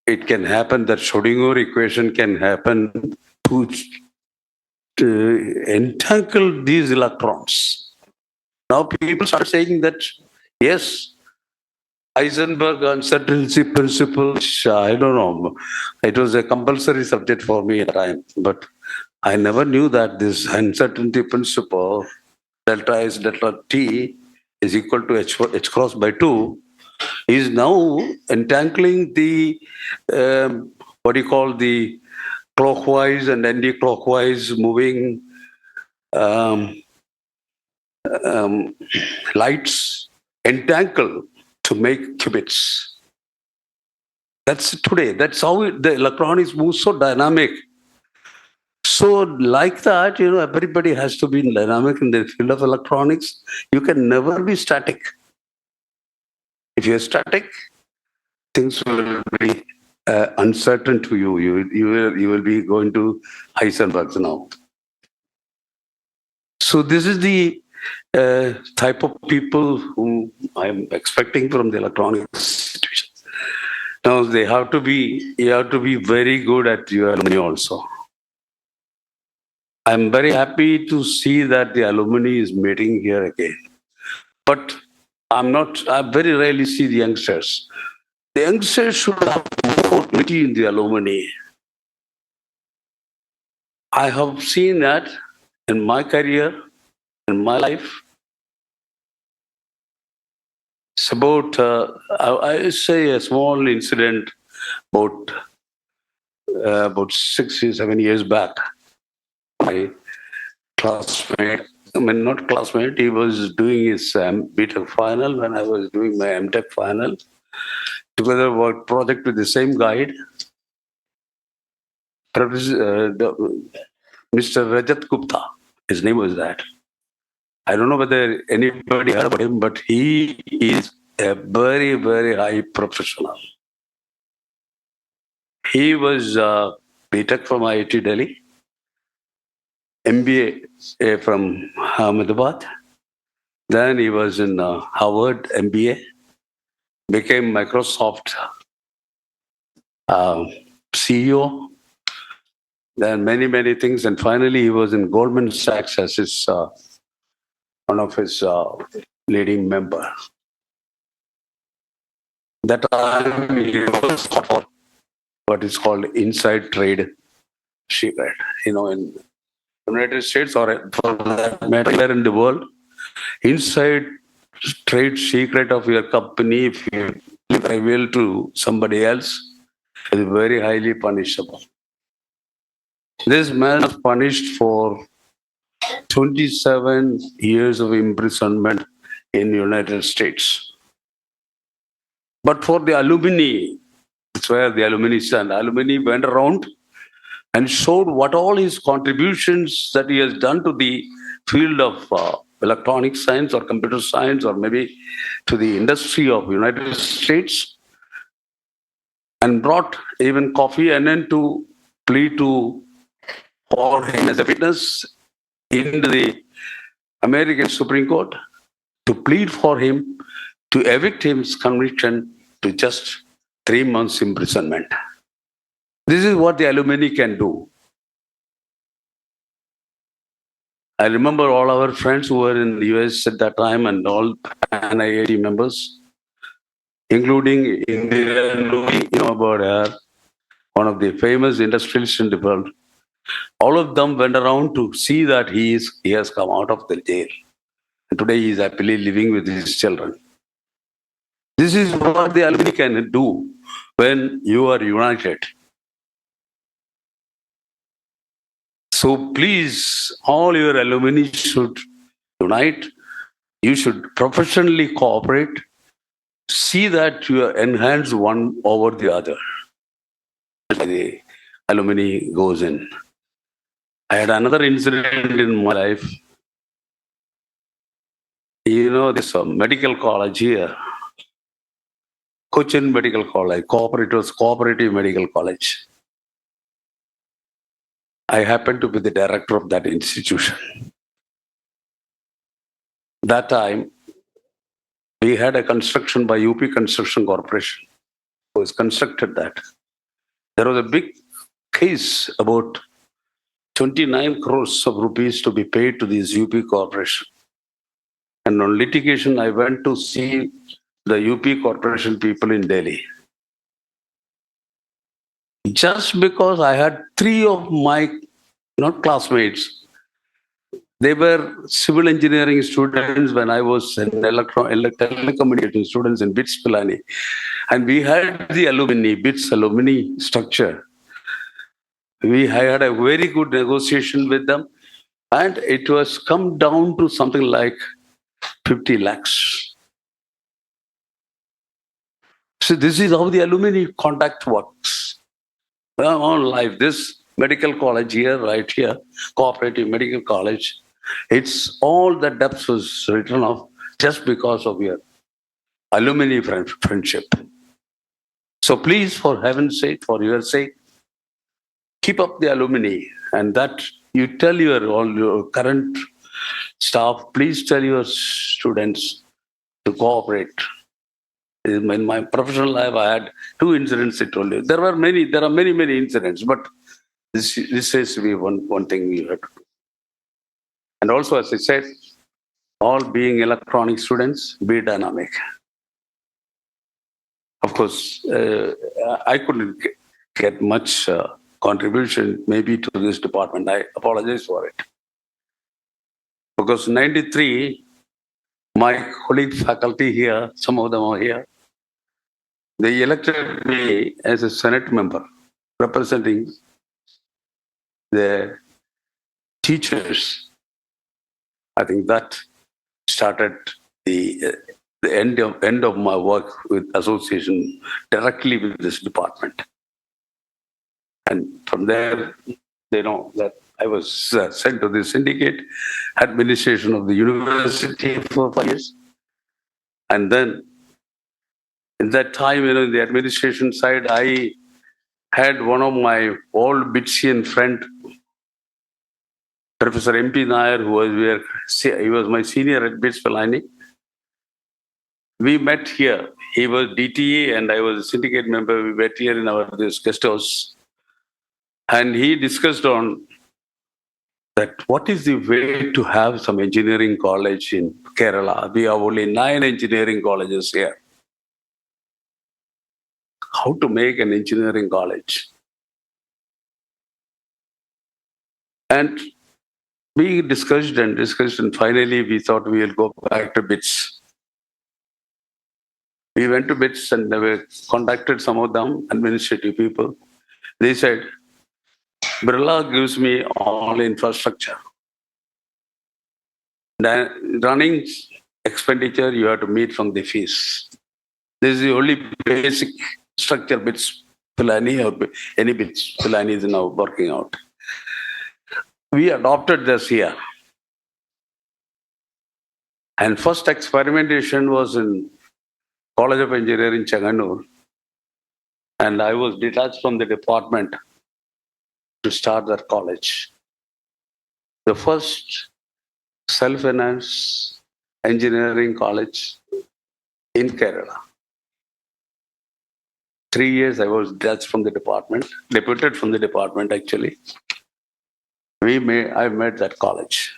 it can happen, that Schrodinger equation can happen to entangle these electrons. Now people start saying that, yes, Heisenberg uncertainty principle, I don't know. It was a compulsory subject for me at the time, but I never knew that this uncertainty principle, delta S delta T is equal to H cross by 2, is now entangling the, the clockwise and anti-clockwise moving lights entangle to make qubits. That's today. That's how the electron is moved so dynamic. So like that, everybody has to be dynamic in the field of electronics. You can never be static. If you're static, things will be uncertain to you. You will be going to Heisenberg's now. So this is the type of people whom I'm expecting from the electronics situation. Now you have to be very good at your alumni also. I'm very happy to see that the alumni is meeting here again. But I very rarely see the youngsters. The youngsters should have more unity in the alumni. I have seen that in my career, in my life. It's about, I say a small incident about 7 years back. My classmate, not classmate, he was doing his BTech final when I was doing my MTech final. Together worked project with the same guide, Mr. Rajat Gupta. His name was that. I don't know whether anybody heard about him, but he is a very, very high professional. He was BTech from IIT Delhi, MBA from Ahmedabad. Then he was in Harvard MBA, became Microsoft CEO, then many, many things. And finally, he was in Goldman Sachs as his one of his leading member. That time he was for what is called inside trade secret. In the United States or for that matter anywhere in the world, inside trade secret of your company, if you reveal to somebody else, is very highly punishable. This man was punished for 27 years of imprisonment in the United States. But for the alumni, that's where the alumni stand. Alumni went around and showed what all his contributions that he has done to the field of electronic science or computer science or maybe to the industry of United States, and brought even coffee and then to plead for him as a witness in the American Supreme Court to plead for him to evict his conviction to just 3 months imprisonment. This is what the alumni can do. I remember all our friends who were in the US at that time and all NIAT members, including Indira Nooyi, about her, one of the famous industrialists in the world. All of them went around to see that he has come out of the jail. And today he is happily living with his children. This is what the alumni can do when you are united. So please, all your alumni should unite. You should professionally cooperate. See that you enhance one over the other. The alumni goes in. I had another incident in my life. This medical college here, Cochin Medical College, cooperative medical college. I happened to be the director of that institution. That time, we had a construction by UP Construction Corporation, who has constructed that. There was a big case about 29 crores of rupees to be paid to this UP Corporation. And on litigation, I went to see the UP Corporation people in Delhi. Just because I had 3 of my, not classmates, they were civil engineering students when I was an telecommunication students in BITS Pilani. And we had the alumni, BITS alumni structure. We had a very good negotiation with them. And it was come down to something like 50 lakhs. So this is how the alumni contact works. On life, this medical college here, right here, cooperative medical college. It's all the depths was written off just because of your alumni friendship. So please, for heaven's sake, for your sake, keep up the alumni, and that you tell all your current staff, please tell your students to cooperate. In my professional life, I had 2 incidents, I told you. There are many incidents, but this is to be one thing you have to do. And also, as I said, all being electronic students, be dynamic. Of course, I couldn't get much contribution maybe to this department. I apologize for it. Because in 93, my colleague faculty here, some of them are here, they elected me as a Senate member representing the teachers. I think that started the end of my work with association directly with this department. And from there, they know that I was sent to the syndicate administration of the university for 5 years. And then in that time, in the administration side, I had one of my old Bitsian friend, Professor MP Nair, he was my senior at BITS Pilani. We met here. He was DTA and I was a syndicate member. We met here in this guest house. And he discussed on that what is the way to have some engineering college in Kerala. We have only 9 engineering colleges here. How to make an engineering college? And we discussed, and finally we thought we will go back to BITS. We went to BITS and we contacted some of them, administrative people. They said, Birla gives me all infrastructure. The running expenditure you have to meet from the fees. This is the only basic structure BITS Pilani or any BITS Pilani is now working out. We adopted this here. And first experimentation was in College of Engineering, Changanur. And I was detached from the department to start that college. The first self-financed engineering college in Kerala. 3 years I was detached from the department, deputed from the department actually. I made that college.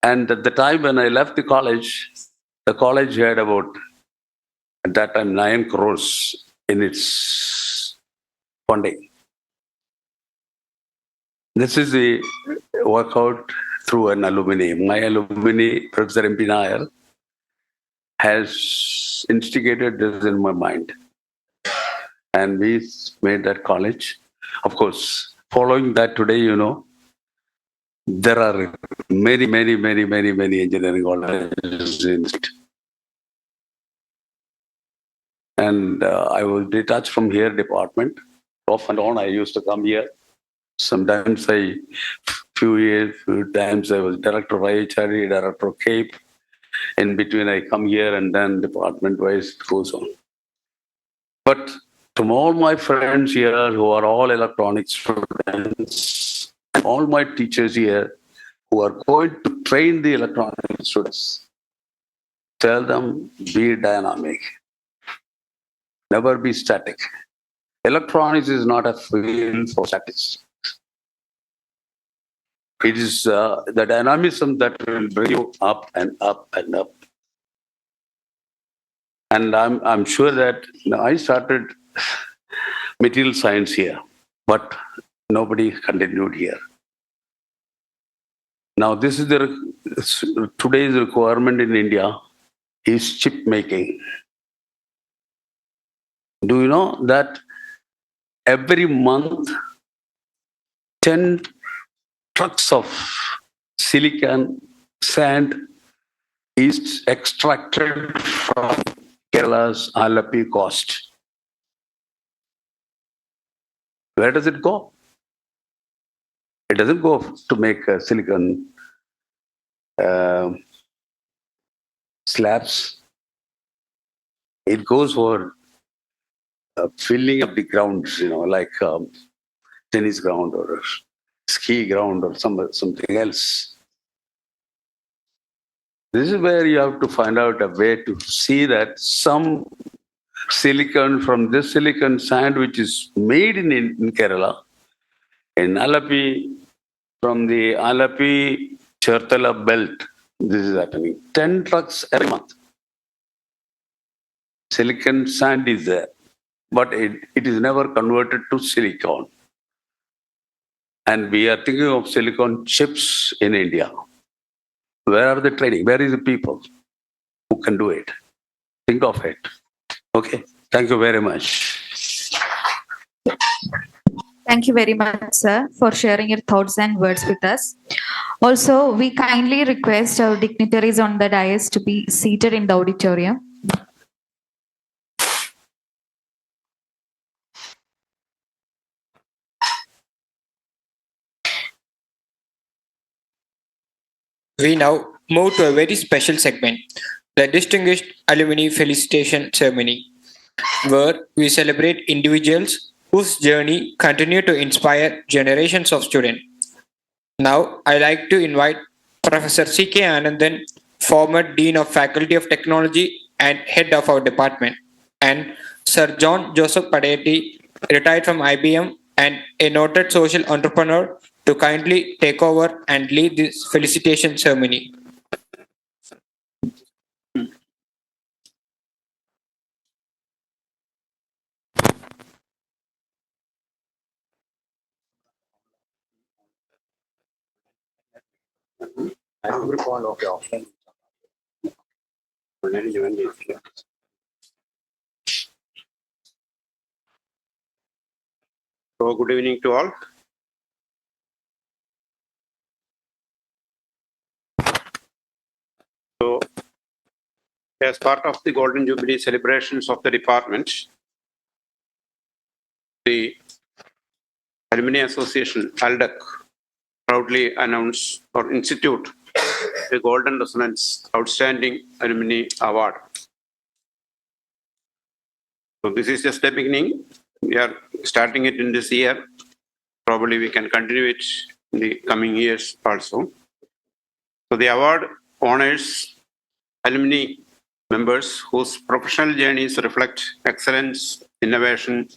And at the time when I left the college had about, at that time, 9 crores in its funding. This is the workout through an alumni. My alumni, Professor MP Nair, has instigated this in my mind. And we made that college. Of course, following that today, there are many engineering colleges in it. And I was detached from here department. Off and on, I used to come here. Sometimes few times I was director of IHRD, director of CAPE. In between, I come here and then department-wise it goes on. But from all my friends here who are all electronics students, all my teachers here who are going to train the electronic students, tell them, be dynamic. Never be static. Electronics is not a field for statistics. It is the dynamism that will bring you up and up and up. And I'm sure that I started material science here, but nobody continued here. Now, this is today's requirement in India is chip making. Do you know that every month 10 trucks of silicon sand is extracted from Kerala's Alapi coast? Where does it go? It doesn't go to make silicon slabs. It goes for filling up the grounds, like tennis ground or ski ground or something else. This is where you have to find out a way to see that some silicon from this silicon sand, which is made in Kerala, in Alapi, from the Alapi Chertala belt, this is happening. 10 trucks every month. Silicon sand is there, but it is never converted to silicon. And we are thinking of silicon chips in India. Where are the training? Where is the people who can do it? Think of it. Okay. Thank you very much. Thank you very much, sir, for sharing your thoughts and words with us. Also, we kindly request our dignitaries on the dais to be seated in the auditorium. We now move to a very special segment, the Distinguished Alumni Felicitation Ceremony, where we celebrate individuals whose journey continue to inspire generations of students. Now, I like to invite Professor C.K. Anandan, former Dean of Faculty of Technology and Head of our department, and Sir John Joseph Padeti, retired from IBM and a noted social entrepreneur, to kindly take over and lead this felicitation ceremony. So, good evening to all. So, as part of the Golden Jubilee celebrations of the department, the Alumni Association, ALDEC, proudly announced or institute the Golden Resonance Outstanding Alumni Award. So, this is just the beginning. We are starting it in this year. Probably we can continue it in the coming years also. So, the award honors alumni members whose professional journeys reflect excellence, innovation,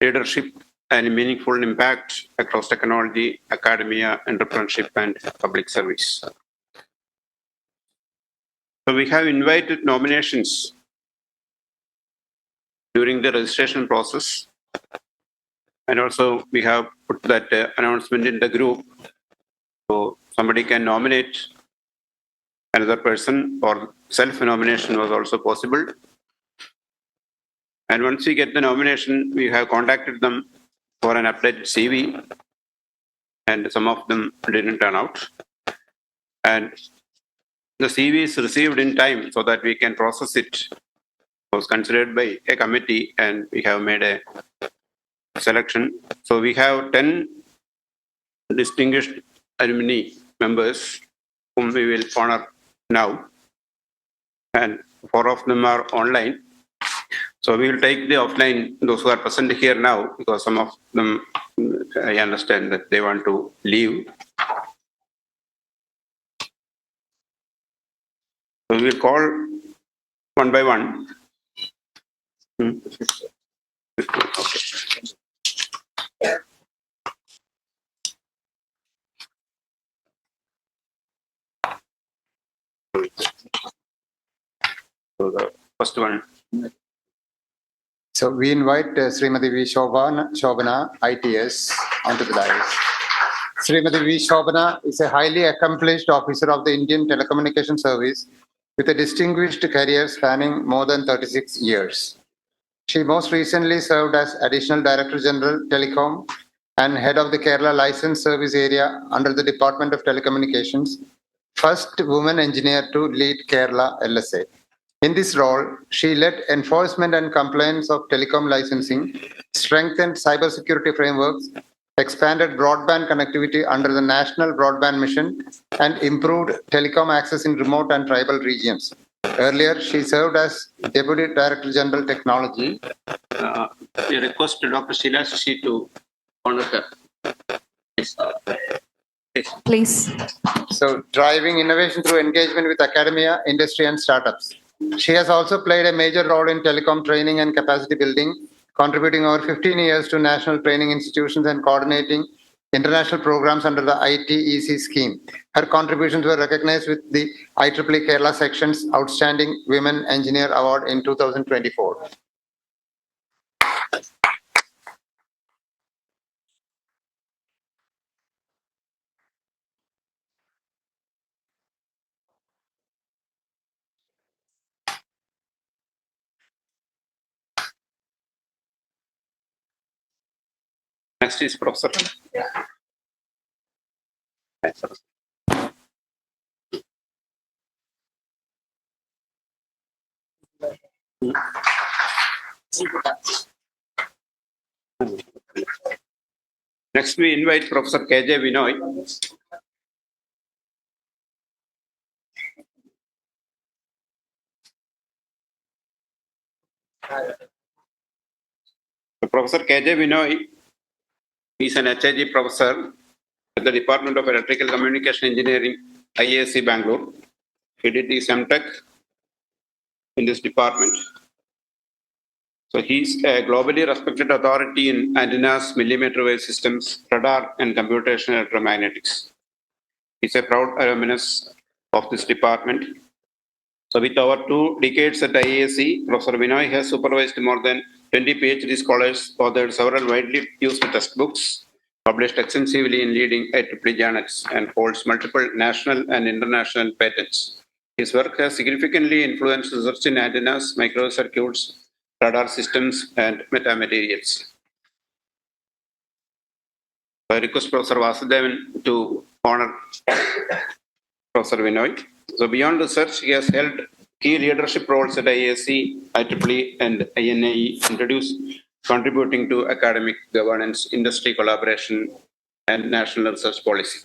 leadership, and meaningful impact across technology, academia, entrepreneurship, and public service. So we have invited nominations during the registration process, and also we have put that announcement in the group. So somebody can nominate another person, or self-nomination was also possible. And once we get the nomination, we have contacted them for an updated CV, and some of them didn't turn out. And the CV is received in time so that we can process it. It was considered by a committee, and we have made a selection. So we have 10 distinguished alumni members whom we will honor now, and 4 of them are online. So we will take the offline, those who are present here now, because some of them, I understand that they want to leave. So we will call one by one. Okay. So the first one. So we invite Srimati V. Shobana, ITS, onto the dais. Srimati V. Shobana is a highly accomplished officer of the Indian Telecommunication Service with a distinguished career spanning more than 36 years. She most recently served as Additional Director General, Telecom, and Head of the Kerala License Service Area under the Department of Telecommunications, first woman engineer to lead Kerala LSA. In this role, she led enforcement and compliance of telecom licensing, strengthened cybersecurity frameworks, expanded broadband connectivity under the National Broadband Mission, and improved telecom access in remote and tribal regions. Earlier, she served as Deputy Director General Technology. We request Dr. Sheila Shashi to honor her. Please. So, driving innovation through engagement with academia, industry, and startups. She has also played a major role in telecom training and capacity building, contributing over 15 years to national training institutions and coordinating international programs under the ITEC scheme. Her contributions were recognized with the IEEE Kerala Section's Outstanding Women Engineer Award in 2024. Next is Professor. Next, we invite Professor KJ Vinoy. Professor KJ Vinoy is an HIG professor at the Department of Electrical Communication Engineering, IAC Bangalore. He did his MTech in this department. So he's a globally respected authority in antennas, millimeter wave systems, radar, and computational electromagnetics. He's a proud alumnus of this department. So with over 2 decades at IAC, Professor Vinoy has supervised more than 20 PhD scholars, authored several widely used textbooks, published extensively in leading IEEE journals, and holds multiple national and international patents. His work has significantly influenced research in antennas, microcircuits, radar systems, and metamaterials. I request Professor Vasudevan to honor Professor Vinoy. So beyond research, he has held key leadership roles at IAC, IEEE, and INAE, contributing to academic governance, industry collaboration, and national research policy.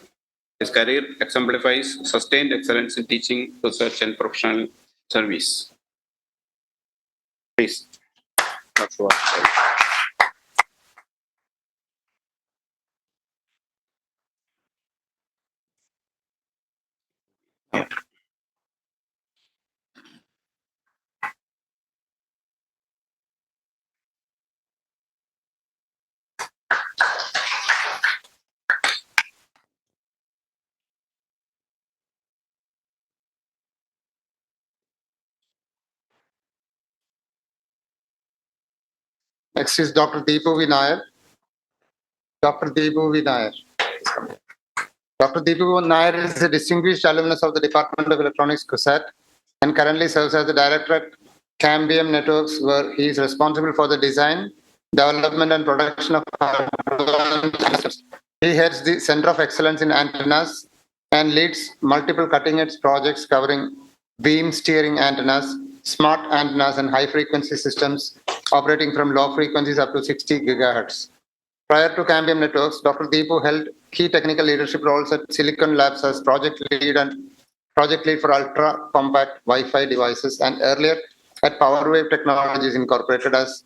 His career exemplifies sustained excellence in teaching, research, and professional service. Please. Next is Dr. Deepu Vinayak. Dr. Deepu Vinayak. Dr. Deepu Nair is a distinguished alumnus of the Department of Electronics, CUSAT, and currently serves as the director at Cambium Networks, where he is responsible for the design, development, and production of systems. He heads the Center of Excellence in Antennas and leads multiple cutting-edge projects covering beam steering antennas, smart antennas, and high-frequency systems operating from low frequencies up to 60 gigahertz. Prior to Cambium Networks, Dr. Deepu held key technical leadership roles at Silicon Labs as project lead for ultra-compact Wi-Fi devices, and earlier at PowerWave Technologies Incorporated as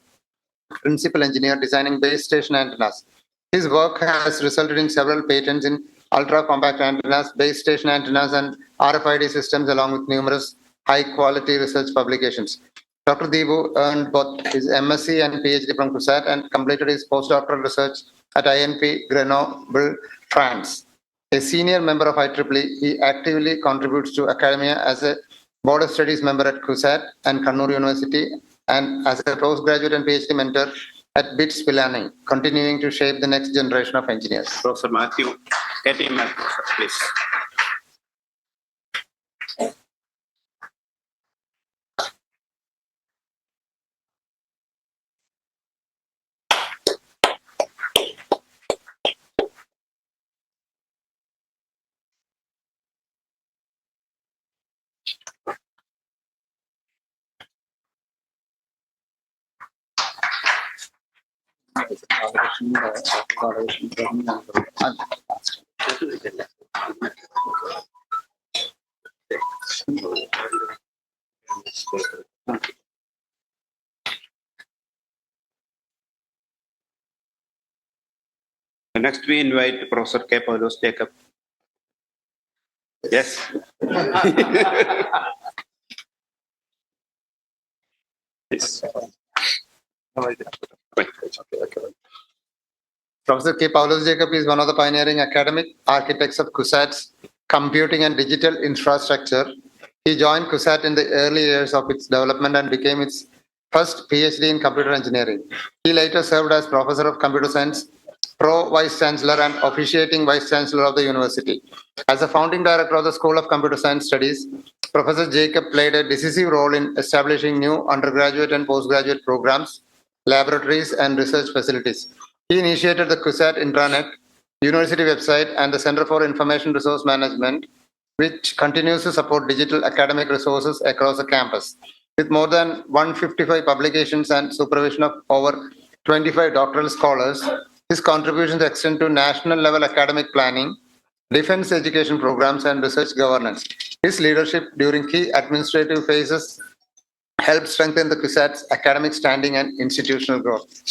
principal engineer designing base station antennas. His work has resulted in several patents in ultra-compact antennas, base station antennas, and RFID systems, along with numerous high-quality research publications. Dr. Deepu earned both his MSc and PhD from CUSAT and completed his postdoctoral research at INP Grenoble, France. A senior member of IEEE, he actively contributes to academia as a Board of Studies member at CUSAT and Kannur University, and as a postgraduate and PhD mentor at BITS Pilani, continuing to shape the next generation of engineers. Professor Matthew, Katie Matthew, please. Next, we invite Professor K. Paulos Jacob. Yes. Yes. Professor K. Paulos Jacob is one of the pioneering academic architects of CUSAT's computing and digital infrastructure. He joined CUSAT in the early years of its development and became its first PhD in computer engineering. He later served as Professor of Computer Science, Pro-Vice Chancellor and Officiating Vice Chancellor of the University. As a founding director of the School of Computer Science Studies, Professor Jacob played a decisive role in establishing new undergraduate and postgraduate programs, laboratories, and research facilities. He initiated the CUSAT intranet, university website, and the Center for Information Resource Management, which continues to support digital academic resources across the campus. With more than 155 publications and supervision of over 25 doctoral scholars, his contributions extend to national level academic planning, defense education programs, and research governance. His leadership during key administrative phases helped strengthen the CUSAT's academic standing and institutional growth.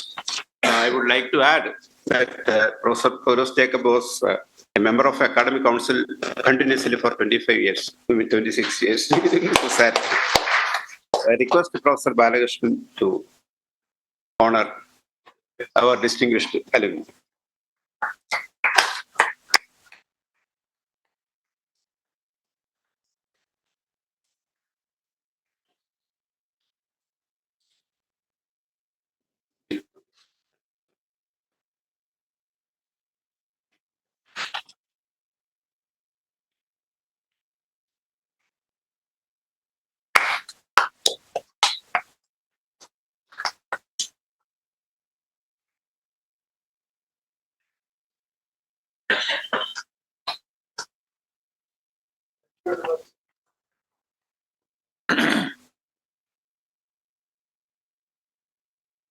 I would like to add that Professor Paulos Jacob was a member of Academic Council continuously for 25 years, 26 years. CUSAT. I request Professor Balakrishnan to honor our distinguished alumni.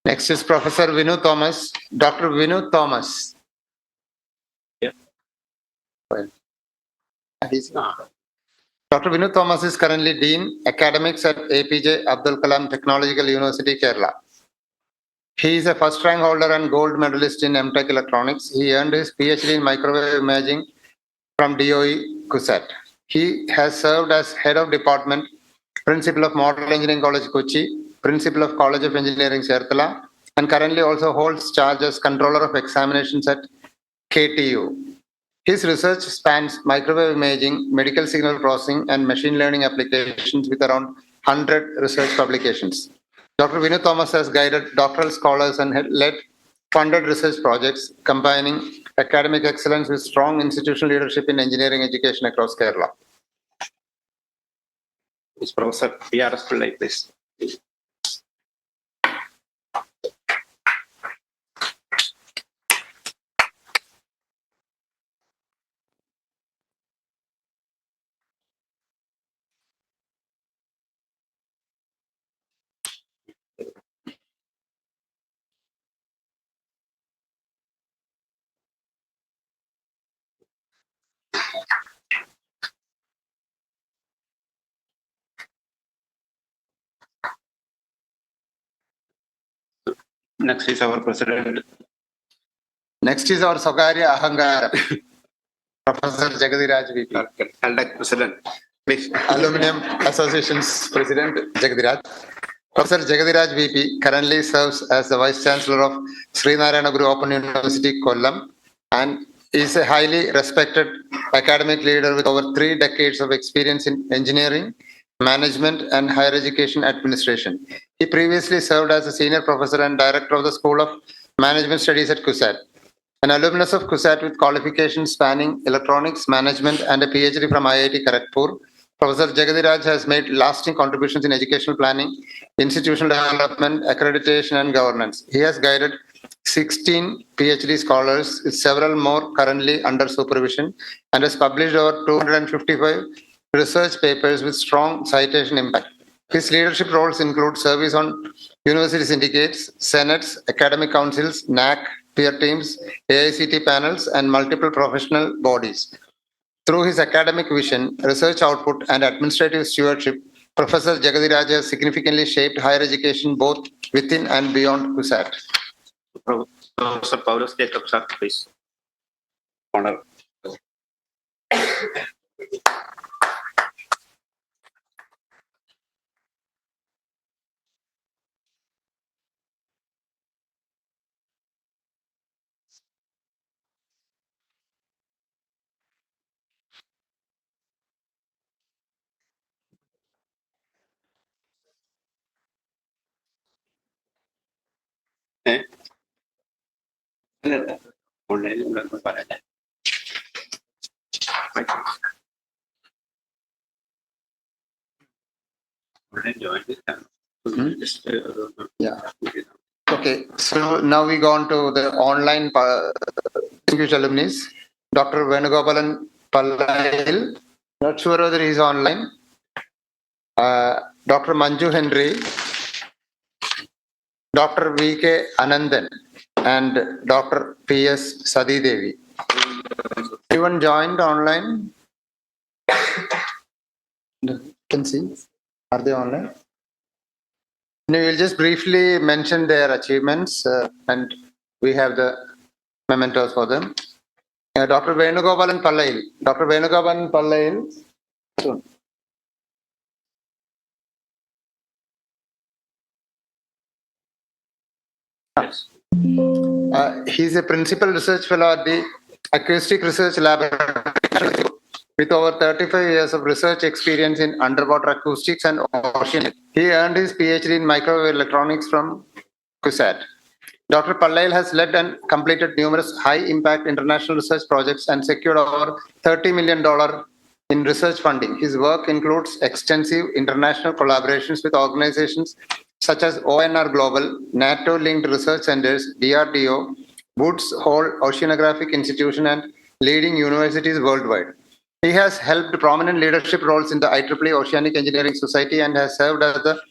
Next is Professor Vinu Thomas, Dr. Vinu Thomas. Yeah. Dr. Vinu Thomas is currently Dean Academics at APJ Abdul Kalam Technological University, Kerala. He is a first rank holder and gold medalist in MTech Electronics. He earned his PhD in microwave imaging from DoE CUSAT. He has served as head of department, principal of Model Engineering College Kochi, principal of College of Engineering Serthala, and currently also holds charge as controller of examinations at KTU. His research spans microwave imaging, medical signal processing, and machine learning applications with around 100 research publications. Dr. Vinu Thomas has guided doctoral scholars and led funded research projects combining academic excellence with strong institutional leadership in engineering education across Kerala. Is Professor P.R.S. Pillai, please. Next is our president. Next is our Sokarya Ahangara, Professor Jagadiraj VP. Elect president, please. Aluminum Association's President Jagadiraj. Professor Jagadiraj VP currently serves as the Vice Chancellor of Srinarayana Guru Open University, Kollam, and is a highly respected academic leader with over 3 decades of experience in engineering, management, and higher education administration. He previously served as a senior professor and director of the School of Management Studies at CUSAT. An alumnus of CUSAT with qualifications spanning electronics, management, and a PhD from IIT Kharagpur, Professor Jagadiraj has made lasting contributions in educational planning, institutional development, accreditation, and governance. He has guided 16 PhD scholars, with several more currently under supervision, and has published over 255 research papers with strong citation impact. His leadership roles include service on university syndicates, senates, academic councils, NAC, peer teams, AICT panels, and multiple professional bodies. Through his academic vision, research output, and administrative stewardship, Professor Jagadiraj has significantly shaped higher education both within and beyond CUSAT. Professor Paulus Jacob, sir, please. Honor. Yeah. Okay, so now we go on to the online distinguished alumni. Dr. Venugopalan Pallayil, not sure whether he's online. Dr. Manju Henry, Dr. V.K. Anandan, and Dr. P.S. Sadi Devi. Everyone joined online? Can see. Are they online? No, we'll just briefly mention their achievements and we have the mementos for them. Dr. Venugopalan Pallayil. Dr. Venugopalan Pallayil. He's a principal research fellow at the Acoustic Research Laboratory with over 35 years of research experience in underwater acoustics and ocean. He earned his PhD in microwave electronics from CUSAT. Dr. Pallayil has led and completed numerous high-impact international research projects and secured over $30 million in research funding. His work includes extensive international collaborations with organizations such as ONR Global, NATO-linked research centers, DRDO, Woods Hole Oceanographic Institution, and leading universities worldwide. He has held prominent leadership roles in the IEEE Oceanic Engineering Society and has served as the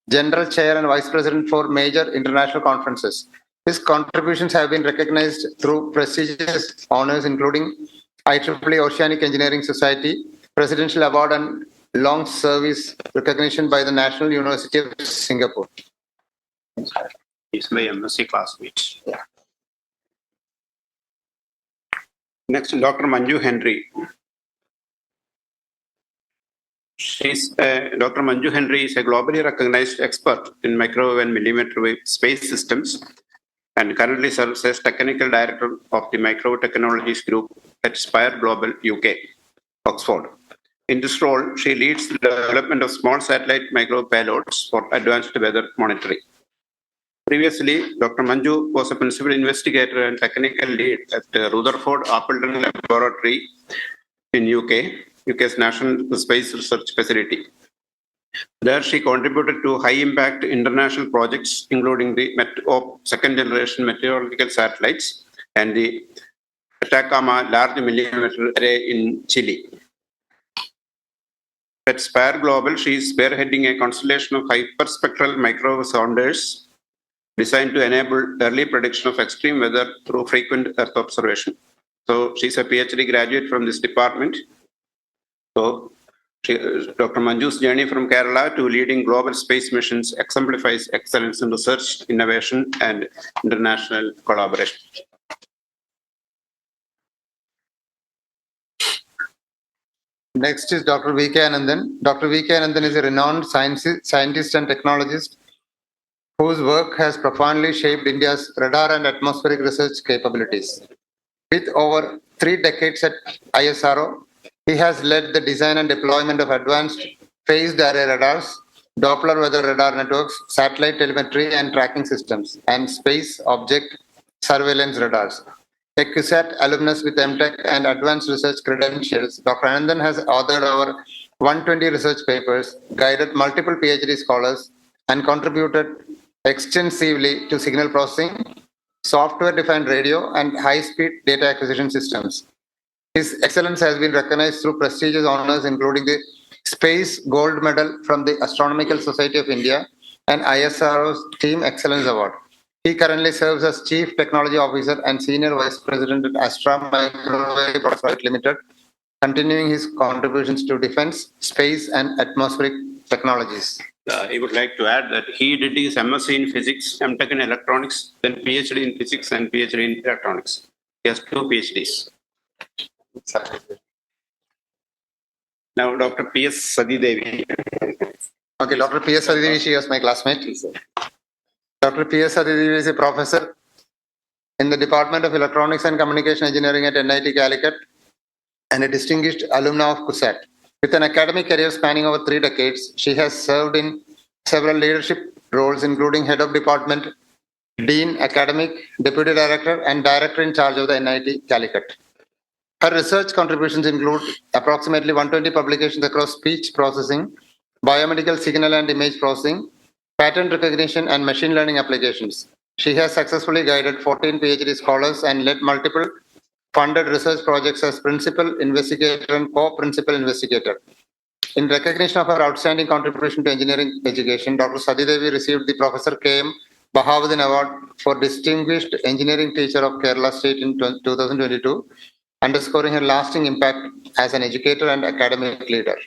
General Chair and Vice President for major international conferences. His contributions have been recognized through prestigious honors including IEEE Oceanic Engineering Society, Presidential Award, and long service recognition by the National University of Singapore. He's my MSc classmate. Yeah. Next, Dr. Manju Henry. Dr. Manju Henry is a globally recognized expert in microwave and millimeter wave space systems and currently serves as technical director of the Microwave Technologies Group at Spire Global, UK, Oxford. In this role, she leads the development of small satellite microwave payloads for advanced weather monitoring. Previously, Dr. Manju was a principal investigator and technical lead at Rutherford Appleton Laboratory in UK's National Space Research Facility. There, she contributed to high-impact international projects, including the second-generation meteorological satellites and the Atacama Large Millimeter Array in Chile. At Spire Global, she is spearheading a constellation of hyperspectral microwave sounders designed to enable early prediction of extreme weather through frequent Earth observation. So she's a PhD graduate from this department. So Dr. Manju's journey from Kerala to leading global space missions exemplifies excellence in research, innovation, and international collaboration. Next is Dr. V.K. Anandan. Dr. V.K. Anandan is a renowned scientist and technologist whose work has profoundly shaped India's radar and atmospheric research capabilities. With over 3 decades at ISRO, he has led the design and deployment of advanced phased array radars, Doppler weather radar networks, satellite telemetry and tracking systems, and space object surveillance radars. A CUSAT alumnus with MTech and advanced research credentials, Dr. Anandan has authored over 120 research papers, guided multiple PhD scholars, and contributed extensively to signal processing, software-defined radio, and high-speed data acquisition systems. His excellence has been recognized through prestigious honors, including the Space Gold Medal from the Astronomical Society of India, and ISRO's Team Excellence Award. He currently serves as Chief Technology Officer and Senior Vice President at Astra Microwave Products Private Limited, continuing his contributions to defense, space, and atmospheric technologies. I would like to add that he did his MSc in physics, MTech in electronics, then PhD in physics and PhD in electronics. He has 2 PhDs. Now, Dr. P.S. Sadidevi. Okay, Dr. P.S. Sadidevi, she was my classmate. Dr. P.S. Sadidevi is a professor in the Department of Electronics and Communication Engineering at NIT Calicut and a distinguished alumna of CUSAT. With an academic career spanning over 3 decades, she has served in several leadership roles, including Head of Department, Dean, Academic, Deputy Director, and Director in charge of the NIT Calicut. Her research contributions include approximately 120 publications across speech processing, biomedical signal and image processing, pattern recognition, and machine learning applications. She has successfully guided 14 PhD scholars and led multiple funded research projects as principal investigator and co-principal investigator. In recognition of her outstanding contribution to engineering education, Dr. Sadidevi received the Professor K.M. Bahavuddin Award for Distinguished Engineering Teacher of Kerala State in 2022, underscoring her lasting impact as an educator and academic leader.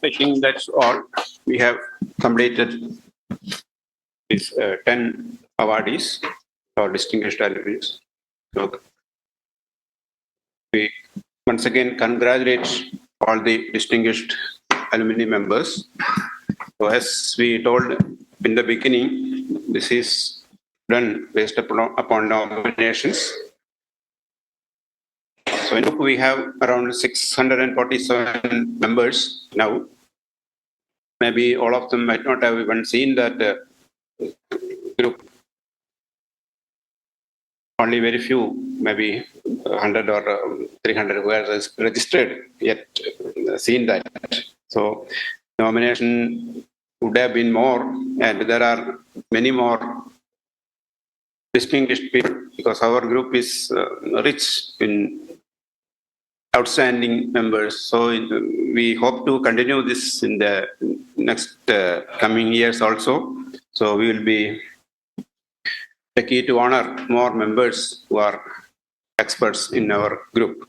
I think that's all. We have completed these 10 awardees or distinguished alumni. So we once again congratulate all the distinguished alumni members. So as we told in the beginning, this is done based upon nominations. So in group we have around 647 members now. Maybe all of them might not have even seen that group. Only very few, maybe 100 or 300 who have registered yet seen that. So nomination would have been more, and there are many more distinguished people because our group is rich in outstanding members. So we hope to continue this in the next coming years also. So we will be the key to honor more members who are experts in our group.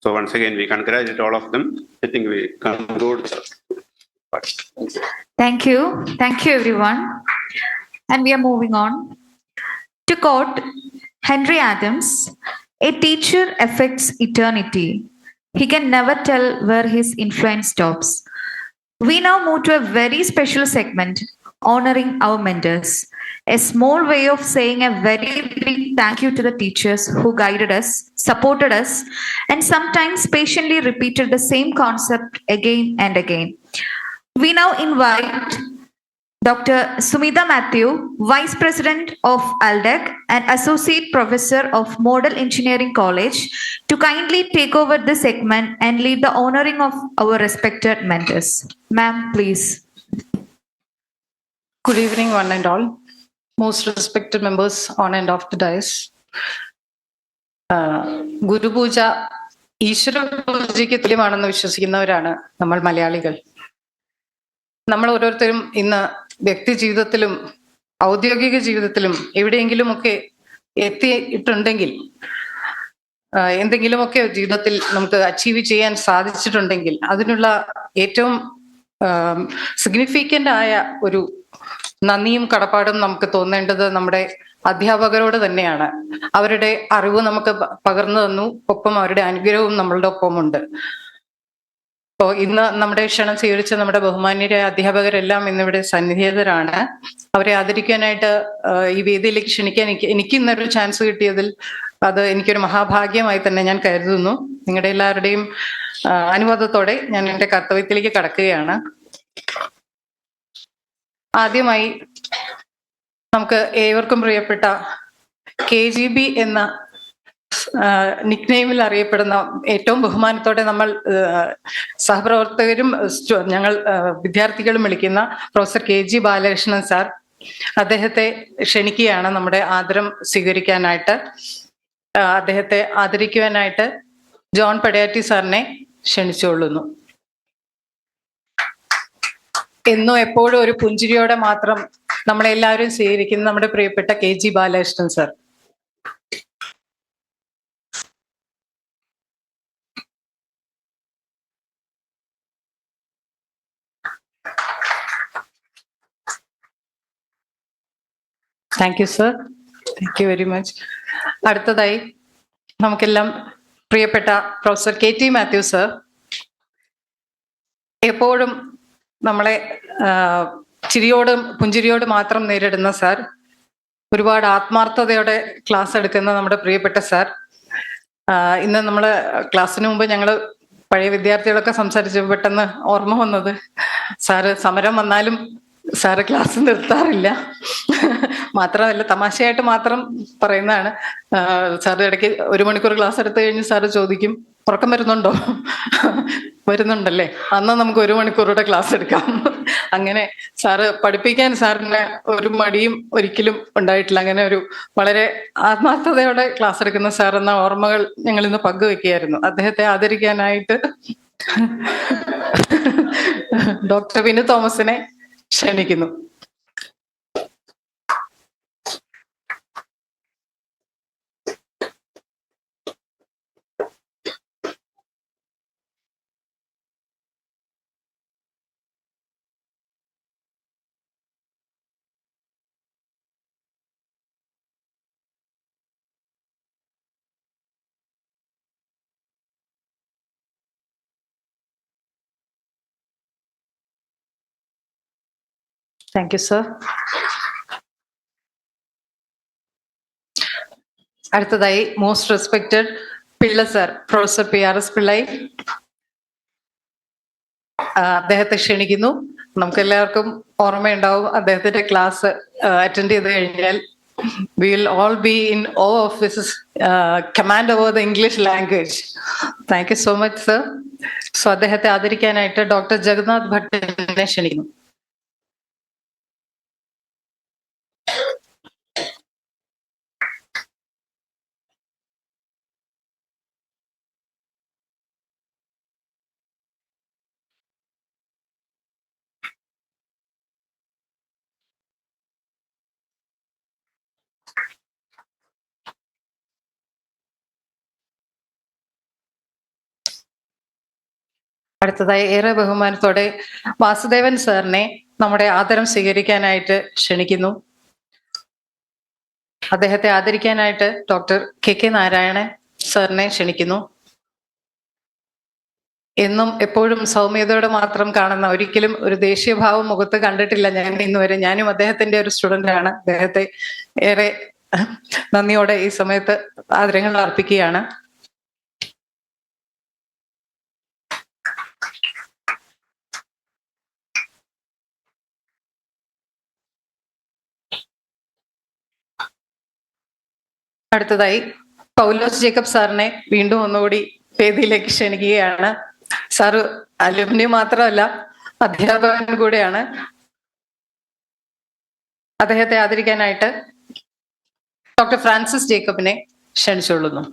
So once again, we congratulate all of them. I think we conclude. Thank you. Thank you, everyone. And we are moving on. To quote Henry Adams, a teacher affects eternity. He can never tell where his influence stops. We now move to a very special segment, honoring our mentors. A small way of saying a very big thank you to the teachers who guided us, supported us, and sometimes patiently repeated the same concept again and again. We now invite Dr. Sumita Matthew, Vice President of ALDEC and Associate Professor of Model Engineering College, to kindly take over this segment and lead the honoring of our respected mentors. Ma'am, please. Good evening, one and all. Most respected members on and off the dais. Guru Puja, ഈശ്വര പൂജയ്ക്ക് തുല്യമാണെന്ന് വിശ്വസിക്കുന്നവരാണ് നമ്മൾ മലയാളികൾ. നമ്മൾ ഓരോരുത്തരും ഇന്ന് വ്യക്തി ജീവിതത്തിലും ഔദ്യോഗിക ജീവിതത്തിലും എവിടെയെങ്കിലുമൊക്കെ എത്തിയിട്ടുണ്ടെങ്കിൽ, എന്തെങ്കിലുമൊക്കെ ജീവിതത്തിൽ നമുക്ക് അച്ചീവ് ചെയ്യാൻ സാധിച്ചിട്ടുണ്ടെങ്കിൽ അതിനുള്ള ഏറ്റവും സിഗ്നിഫിക്കൻ്റ് ആയ ഒരു നന്ദിയും കടപ്പാടും നമുക്ക് തോന്നേണ്ടത് നമ്മുടെ അധ്യാപകരോട് തന്നെയാണ്. അവരുടെ അറിവ് നമുക്ക് പകർന്നു തന്നു, ഒപ്പം അവരുടെ അനുഗ്രഹവും നമ്മളുടെ ഒപ്പമുണ്ട്. അപ്പോൾ ഇന്ന് നമ്മുടെ ക്ഷണം സ്വീകരിച്ച നമ്മുടെ ബഹുമാന്യരായ അധ്യാപകരെല്ലാം ഇന്നിവിടെ സന്നിഹിതരാണ്. അവരെ ആദരിക്കാനായിട്ട് ഈ വേദിയിലേക്ക് ക്ഷണിക്കാൻ എനിക്ക് ഇന്നൊരു ചാൻസ് കിട്ടിയതിൽ അത് എനിക്കൊരു മഹാഭാഗ്യമായി തന്നെ ഞാൻ കരുതുന്നു. നിങ്ങളുടെ എല്ലാവരുടെയും അനുവാദത്തോടെ ഞാൻ എൻ്റെ കർത്തവ്യത്തിലേക്ക് കടക്കുകയാണ്. ആദ്യമായി നമുക്ക് ഏവർക്കും പ്രിയപ്പെട്ട KGB എന്ന നിക്നെയിമിൽ അറിയപ്പെടുന്ന, ഏറ്റവും ബഹുമാനത്തോടെ നമ്മൾ സഹപ്രവർത്തകരും ഞങ്ങൾ വിദ്യാർത്ഥികളും വിളിക്കുന്ന പ്രൊഫസർ KG ബാലകൃഷ്ണൻ സാർ, അദ്ദേഹത്തെ ക്ഷണിക്കുകയാണ് നമ്മുടെ ആദരം സ്വീകരിക്കാനായിട്ട്. അദ്ദേഹത്തെ ആദരിക്കുവാനായിട്ട് ജോൺ പടയാറ്റി സാറിനെ ക്ഷണിച്ചുകൊള്ളുന്നു. എന്നും എപ്പോഴും ഒരു പുഞ്ചിരിയോടെ മാത്രം നമ്മളെല്ലാവരും സ്വീകരിക്കുന്ന നമ്മുടെ പ്രിയപ്പെട്ട KG Balakrishnan sir. Thank you sir, thank you very much. അടുത്തതായി നമുക്കെല്ലാം പ്രിയപ്പെട്ട പ്രൊഫസർ KT മാത്യു സർ. എപ്പോഴും നമ്മളെ ചിരിയോടും പുഞ്ചിരിയോട് മാത്രം നേരിടുന്ന സാർ, ഒരുപാട് ആത്മാർത്ഥതയോടെ ക്ലാസ് എടുക്കുന്ന നമ്മുടെ പ്രിയപ്പെട്ട സാർ. ഇന്ന് നമ്മൾ ക്ലാസ്സിന് മുമ്പ് ഞങ്ങൾ പഴയ വിദ്യാർത്ഥികളൊക്കെ സംസാരിച്ച് പെട്ടെന്ന് ഓർമ്മ വന്നത്, സാറ് സമരം വന്നാലും സാറ് ക്ലാസ് നിർത്താറില്ല. മാത്രമല്ല, തമാശയായിട്ട് മാത്രം പറയുന്നതാണ്. സാറ് ഇടയ്ക്ക് 1 മണിക്കൂർ ക്ലാസ് എടുത്തു കഴിഞ്ഞ് സാറ് ചോദിക്കും, ഉറക്കം വരുന്നുണ്ടോ? വരുന്നുണ്ടല്ലേ, അന്ന് നമുക്ക് 1 മണിക്കൂറുടെ ക്ലാസ് എടുക്കാം. അങ്ങനെ സാറ് പഠിപ്പിക്കാൻ സാറിന് ഒരു മടിയും ഒരിക്കലും ഉണ്ടായിട്ടില്ല. അങ്ങനെ ഒരു വളരെ ആത്മാർത്ഥതയോടെ ക്ലാസ് എടുക്കുന്ന സാർ എന്ന ഓർമ്മകൾ ഞങ്ങൾ ഇന്ന് പങ്കുവെക്കുകയായിരുന്നു. അദ്ദേഹത്തെ ആദരിക്കാനായിട്ട് ഡോക്ടർ വിനു തോമസിനെ ക്ഷണിക്കുന്നു. Thank you sir. അടുത്തതായി most respected Pillai sir, professor PRS Pillai, അദ്ദേഹത്തെ ക്ഷണിക്കുന്നു. നമുക്ക് എല്ലാവർക്കും ഓർമ്മയുണ്ടാവും, അദ്ദേഹത്തിന്റെ ക്ലാസ് അറ്റൻഡ് ചെയ്ത് കഴിഞ്ഞാൽ we will all be in awe of his command over the English language. Thank you so much, sir. So അദ്ദേഹത്തെ ആദരിക്കാനായിട്ട് ഡോക്ടർ ജഗന്നാഥ് ഭട്ടിനെ ക്ഷണിക്കുന്നു. അടുത്തതായി ഏറെ ബഹുമാനത്തോടെ വാസുദേവൻ സാറിനെ നമ്മുടെ ആദരം സ്വീകരിക്കാനായിട്ട് ക്ഷണിക്കുന്നു. അദ്ദേഹത്തെ ആദരിക്കാനായിട്ട് ഡോക്ടർ KK നാരായണൻ സാറിനെ ക്ഷണിക്കുന്നു. എന്നും എപ്പോഴും സൗമ്യതയോടെ മാത്രം കാണുന്ന, ഒരിക്കലും ഒരു ദേശീയഭാവം മുഖത്ത് കണ്ടിട്ടില്ല ഞാൻ ഇന്ന് വരെ. ഞാനും അദ്ദേഹത്തിന്റെ ഒരു സ്റ്റുഡന്റ് ആണ്. അദ്ദേഹത്തെ ഏറെ നന്ദിയോടെ ഈ സമയത്ത് ആദരങ്ങൾ അർപ്പിക്കുകയാണ്. അടുത്തതായി പൗലോസ് ജേക്കബ് സാറിനെ വീണ്ടും ഒന്നുകൂടി വേദിയിലേക്ക് ക്ഷണിക്കുകയാണ്. സാറ് അലുമിനി മാത്രമല്ല, അധ്യാപകൻ കൂടെയാണ്. അദ്ദേഹത്തെ ആദരിക്കാനായിട്ട് ഡോക്ടർ ഫ്രാൻസിസ് ജേക്കബിനെ ക്ഷണിച്ചുകൊള്ളുന്നു.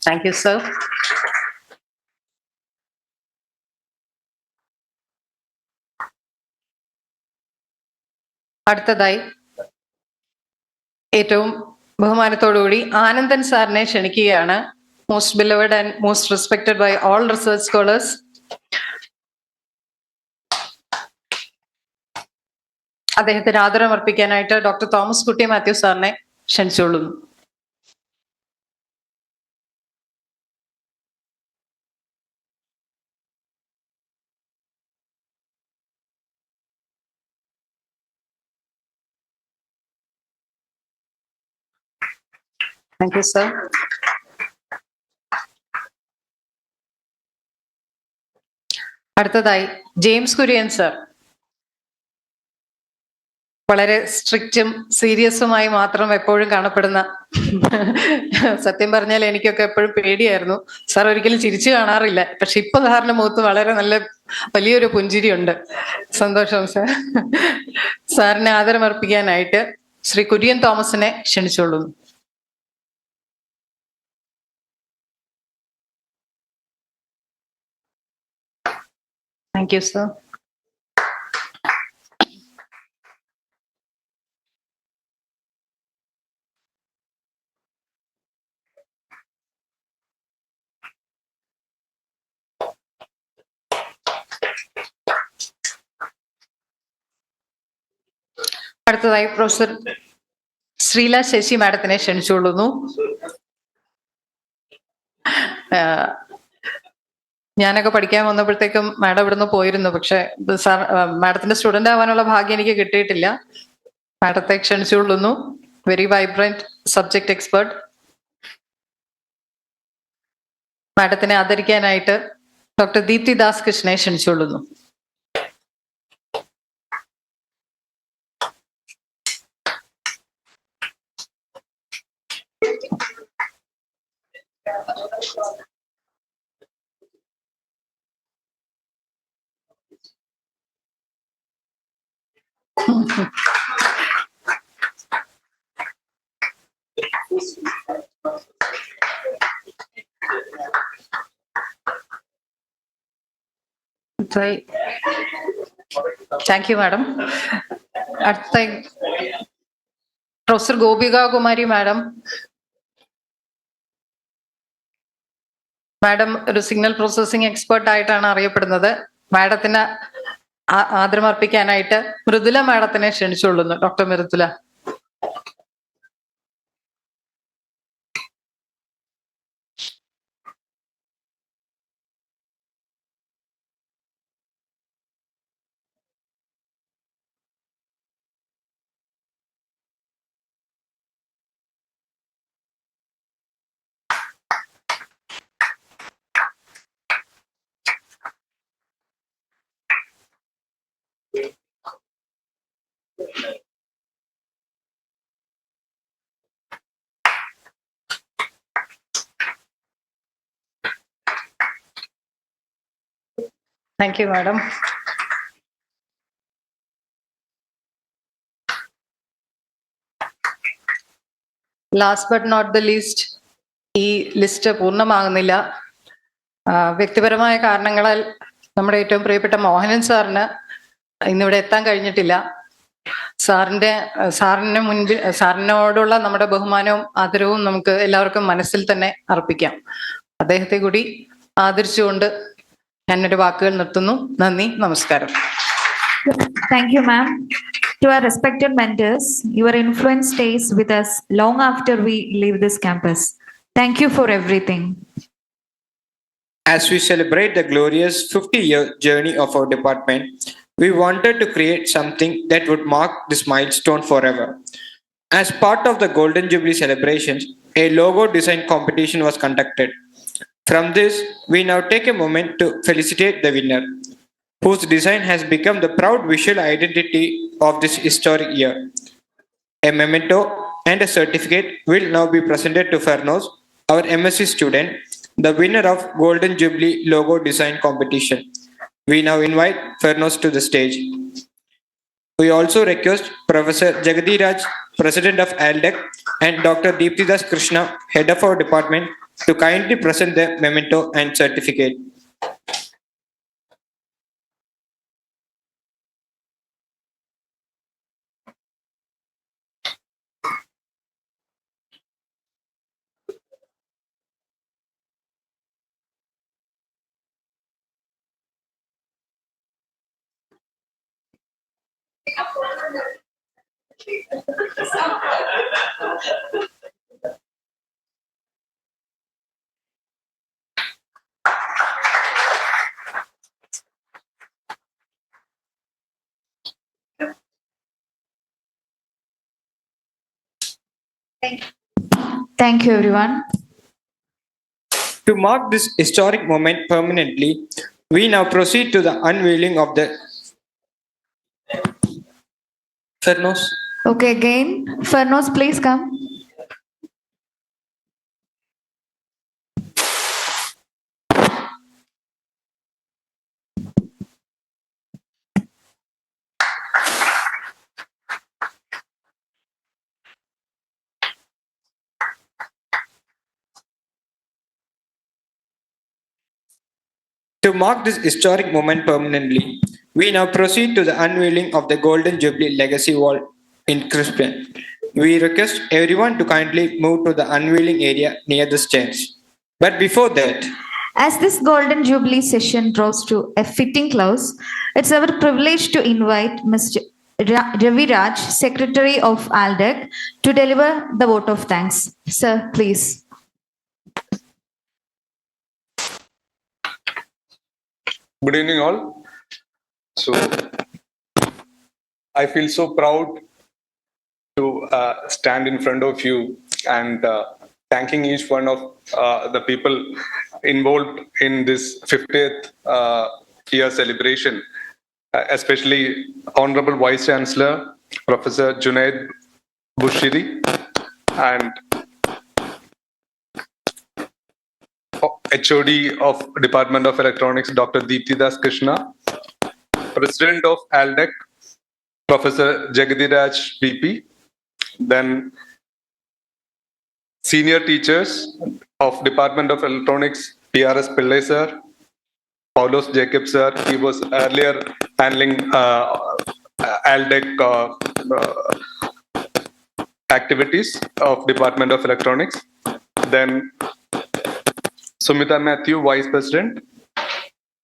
Thank you sir. അടുത്തതായി ഏറ്റവും ബഹുമാനത്തോടുകൂടി ആനന്ദൻ സാറിനെ ക്ഷണിക്കുകയാണ്. Most beloved and most respected by all research scholars. അദ്ദേഹത്തിന് ആദരം അർപ്പിക്കാനായിട്ട് ഡോക്ടർ തോമസ് കുട്ടി മാത്യു സാറിനെ ക്ഷണിച്ചുകൊള്ളുന്നു. Thank you sir. അടുത്തതായി ജെയിംസ് കുര്യൻ സർ. വളരെ സ്ട്രിക്റ്റും സീരിയസുമായി മാത്രം എപ്പോഴും കാണപ്പെടുന്ന, സത്യം പറഞ്ഞാൽ എനിക്കൊക്കെ എപ്പോഴും പേടിയായിരുന്നു. സാർ ഒരിക്കലും ചിരിച്ചു കാണാറില്ല. പക്ഷെ ഇപ്പൊ സാറിന്റെ മുഖത്ത് വളരെ നല്ല വലിയൊരു പുഞ്ചിരിയുണ്ട്. സന്തോഷം സാർ. സാറിനെ ആദരമർപ്പിക്കാനായിട്ട് ശ്രീ കുര്യൻ തോമസിനെ ക്ഷണിച്ചോളുന്നു. Thank you sir. അടുത്തതായി പ്രൊഫസർ ശ്രീല ശശി മാഡത്തിനെ ക്ഷണിച്ചുകൊള്ളുന്നു. ഞാനൊക്കെ പഠിക്കാൻ വന്നപ്പോഴത്തേക്കും മാഡം ഇവിടുന്ന് പോയിരുന്നു. പക്ഷെ സാർ മാഡത്തിന്റെ സ്റ്റുഡന്റ് ആവാനുള്ള ഭാഗ്യം എനിക്ക് കിട്ടിയിട്ടില്ല. മാഡത്തെ ക്ഷണിച്ചുകൊള്ളുന്നു. Very vibrant subject expert. മാഡത്തിനെ ആദരിക്കാനായിട്ട് ഡോക്ടർ ദീപ്തി ദാസ് കൃഷ്ണനെ ക്ഷണിച്ചുകൊള്ളുന്നു. Thank you madam. അടുത്ത professor Gopika Kumari madam. Madam ഒരു സിഗ്നൽ പ്രോസസ്സിംഗ് എക്സ്പേർട്ട് ആയിട്ടാണ് അറിയപ്പെടുന്നത്. മാഡത്തിന് ആദരമർപ്പിക്കാനായിട്ട് മൃദുല മാഡത്തിനെ ക്ഷണിച്ചുകൊള്ളുന്നു. Doctor Mridula. Thank you madam. Last but not the least, ഈ ലിസ്റ്റ് പൂർണ്ണമാകുന്നില്ല. വ്യക്തിപരമായ കാരണങ്ങളാൽ നമ്മുടെ ഏറ്റവും പ്രിയപ്പെട്ട മോഹനൻ സാറിന് ഇന്നിവിടെ എത്താൻ കഴിഞ്ഞിട്ടില്ല. സാറിനോടുള്ള നമ്മുടെ ബഹുമാനവും ആദരവും നമുക്ക് എല്ലാവർക്കും മനസ്സിൽ തന്നെ അർപ്പിക്കാം. അദ്ദേഹത്തെ കൂടി ആദരിച്ചുകൊണ്ട് ഞാൻ എൻ്റെ വാക്കുകൾ നിർത്തുന്നു. നന്ദി, നമസ്കാരം. Thank you, ma'am. To our respected mentors, your influence stays with us long after we leave this campus. Thank you for everything. As we celebrate the glorious 50-year journey of our department, we wanted to create something that would mark this milestone forever. As part of the Golden Jubilee celebrations, a logo design competition was conducted. From this, we now take a moment to felicitate the winner, whose design has become the proud visual identity of this historic year. A memento and a certificate will now be presented to Fernos, our MSc student, the winner of Golden Jubilee logo design competition. We now invite Fernos to the stage. We also request Professor Jagadi Raj, President of ALDEC, and Dr. Deeptidas Krishna, Head of our department, to kindly present the memento and certificate. Thank you, everyone. To mark this historic moment permanently, we now proceed to the unveiling of the Fernos. Okay, again, Fernos, please come. To mark this historic moment permanently, we now proceed to the unveiling of the Golden Jubilee Legacy Wall in Crispin. We request everyone to kindly move to the unveiling area near the stairs. But before that, As this Golden Jubilee session draws to a fitting close, it's our privilege to invite Mr. Ravi Raj, Secretary of ALDEC, to deliver the vote of thanks. Sir, please. Good evening, all. So, I feel so proud to stand in front of you and thanking each one of the people involved in this 50th year celebration, especially Honorable Vice Chancellor, Professor Junaid Bushiri, and HOD of Department of Electronics, Dr. Deepthi Das Krishna, President of ALDEC, Professor Jagadiraj VP, then senior teachers of Department of Electronics, PRS Pillai sir, Paulos Jacob sir, he was earlier handling ALDEC activities of Department of Electronics, then Sumita Matthew, Vice President,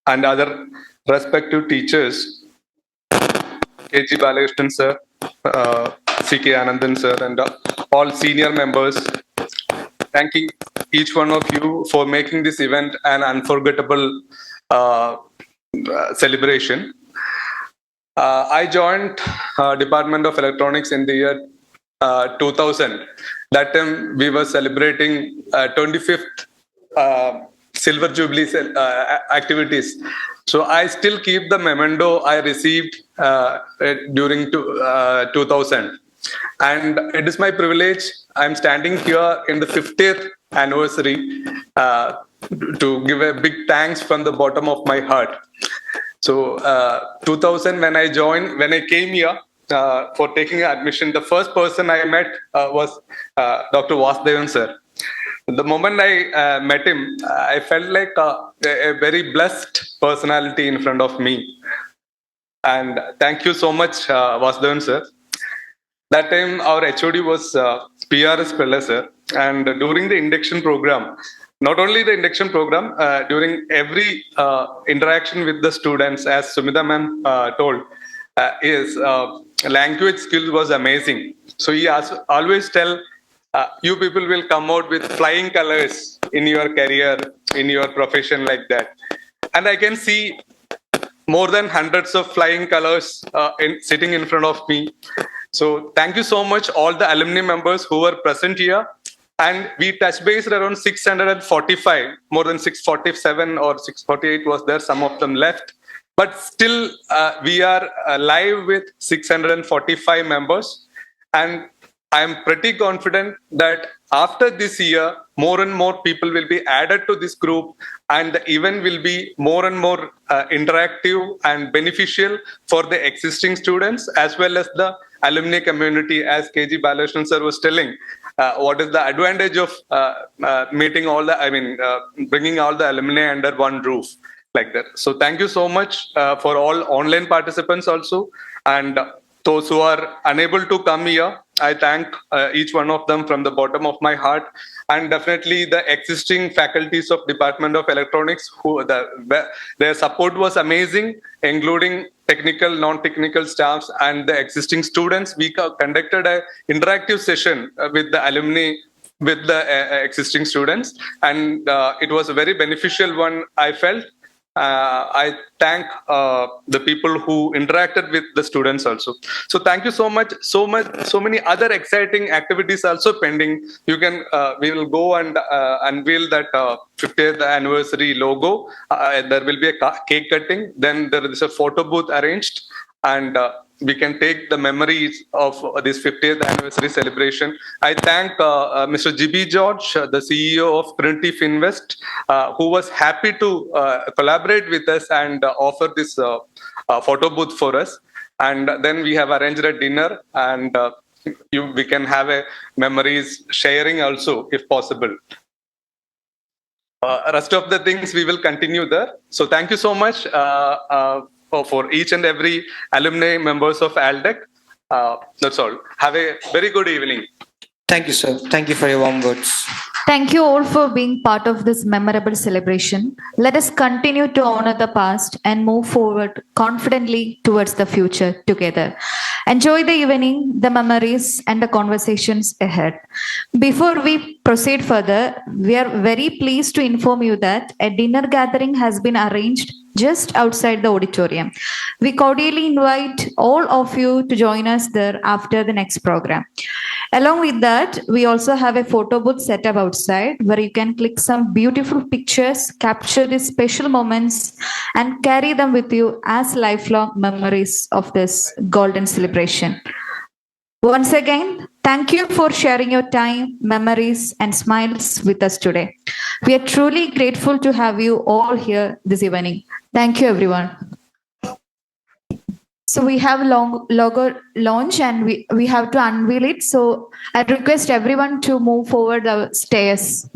and other respective teachers, K.G. Balakrishnan sir, C.K. Anandan sir, and all senior members. Thanking each one of you for making this event an unforgettable celebration. I joined Department of Electronics in the year 2000. That time we were celebrating 25th Silver Jubilee activities. So I still keep the memento I received during 2000. And it is my privilege. I'm standing here in the 50th anniversary to give a big thanks from the bottom of my heart. So 2000, when I came here for taking admission, the first person I met was Dr. Vasudevan sir. The moment I met him, I felt like a very blessed personality in front of me. And thank you so much, Vasudevan sir. That time our HOD was PRS Pillai sir. And during the induction program, not only the induction program, during every interaction with the students, as Sumita ma'am told, his language skills was amazing. So he always tell, you people will come out with flying colors in your career, in your profession, like that. And I can see more than hundreds of flying colors sitting in front of me. So thank you so much, all the alumni members who were present here. And we touch base around 645, more than 647 or 648 was there, some of them left. But still, we are live with 645 members. And I'm pretty confident that after this year, more and more people will be added to this group, and the event will be more and more interactive and beneficial for the existing students as well as the alumni community. As K.G. Balakrishnan sir was telling, what is the advantage of bringing all the alumni under one roof, like that. So thank you so much for all online participants also, and those who are unable to come here. I thank each one of them from the bottom of my heart, and definitely the existing faculties of Department of Electronics, their support was amazing, including technical, non-technical staffs and the existing students. We conducted an interactive session with the alumni, with the existing students, and it was a very beneficial one, I felt. I thank the people who interacted with the students also. So thank you so much. So many other exciting activities also pending. You can, we will go and unveil that 50th anniversary logo. There will be a cake cutting. Then there is a photo booth arranged, and we can take the memories of this 50th anniversary celebration. I thank Mr. GB George, the CEO of Trinity Finvest, who was happy to collaborate with us and offer this photo booth for us. And then we have arranged a dinner, and we can have a memories sharing also, if possible. Rest of the things we will continue there. So thank you so much for each and every alumni members of ALDEC. That's all. Have a very good evening. Thank you, sir. Thank you for your warm words. Thank you all for being part of this memorable celebration. Let us continue to honor the past and move forward confidently towards the future together. Enjoy the evening, the memories, and the conversations ahead. Before we proceed further, we are very pleased to inform you that a dinner gathering has been arranged just outside the auditorium. We cordially invite all of you to join us there after the next program. Along with that, we also have a photo booth set up outside where you can click some beautiful pictures, capture these special moments, and carry them with you as lifelong memories of this golden celebration. Once again, thank you for sharing your time, memories, and smiles with us today. We are truly grateful to have you all here this evening. Thank you, everyone. So we have logo launch and we have to unveil it. So I request everyone to move forward the stairs.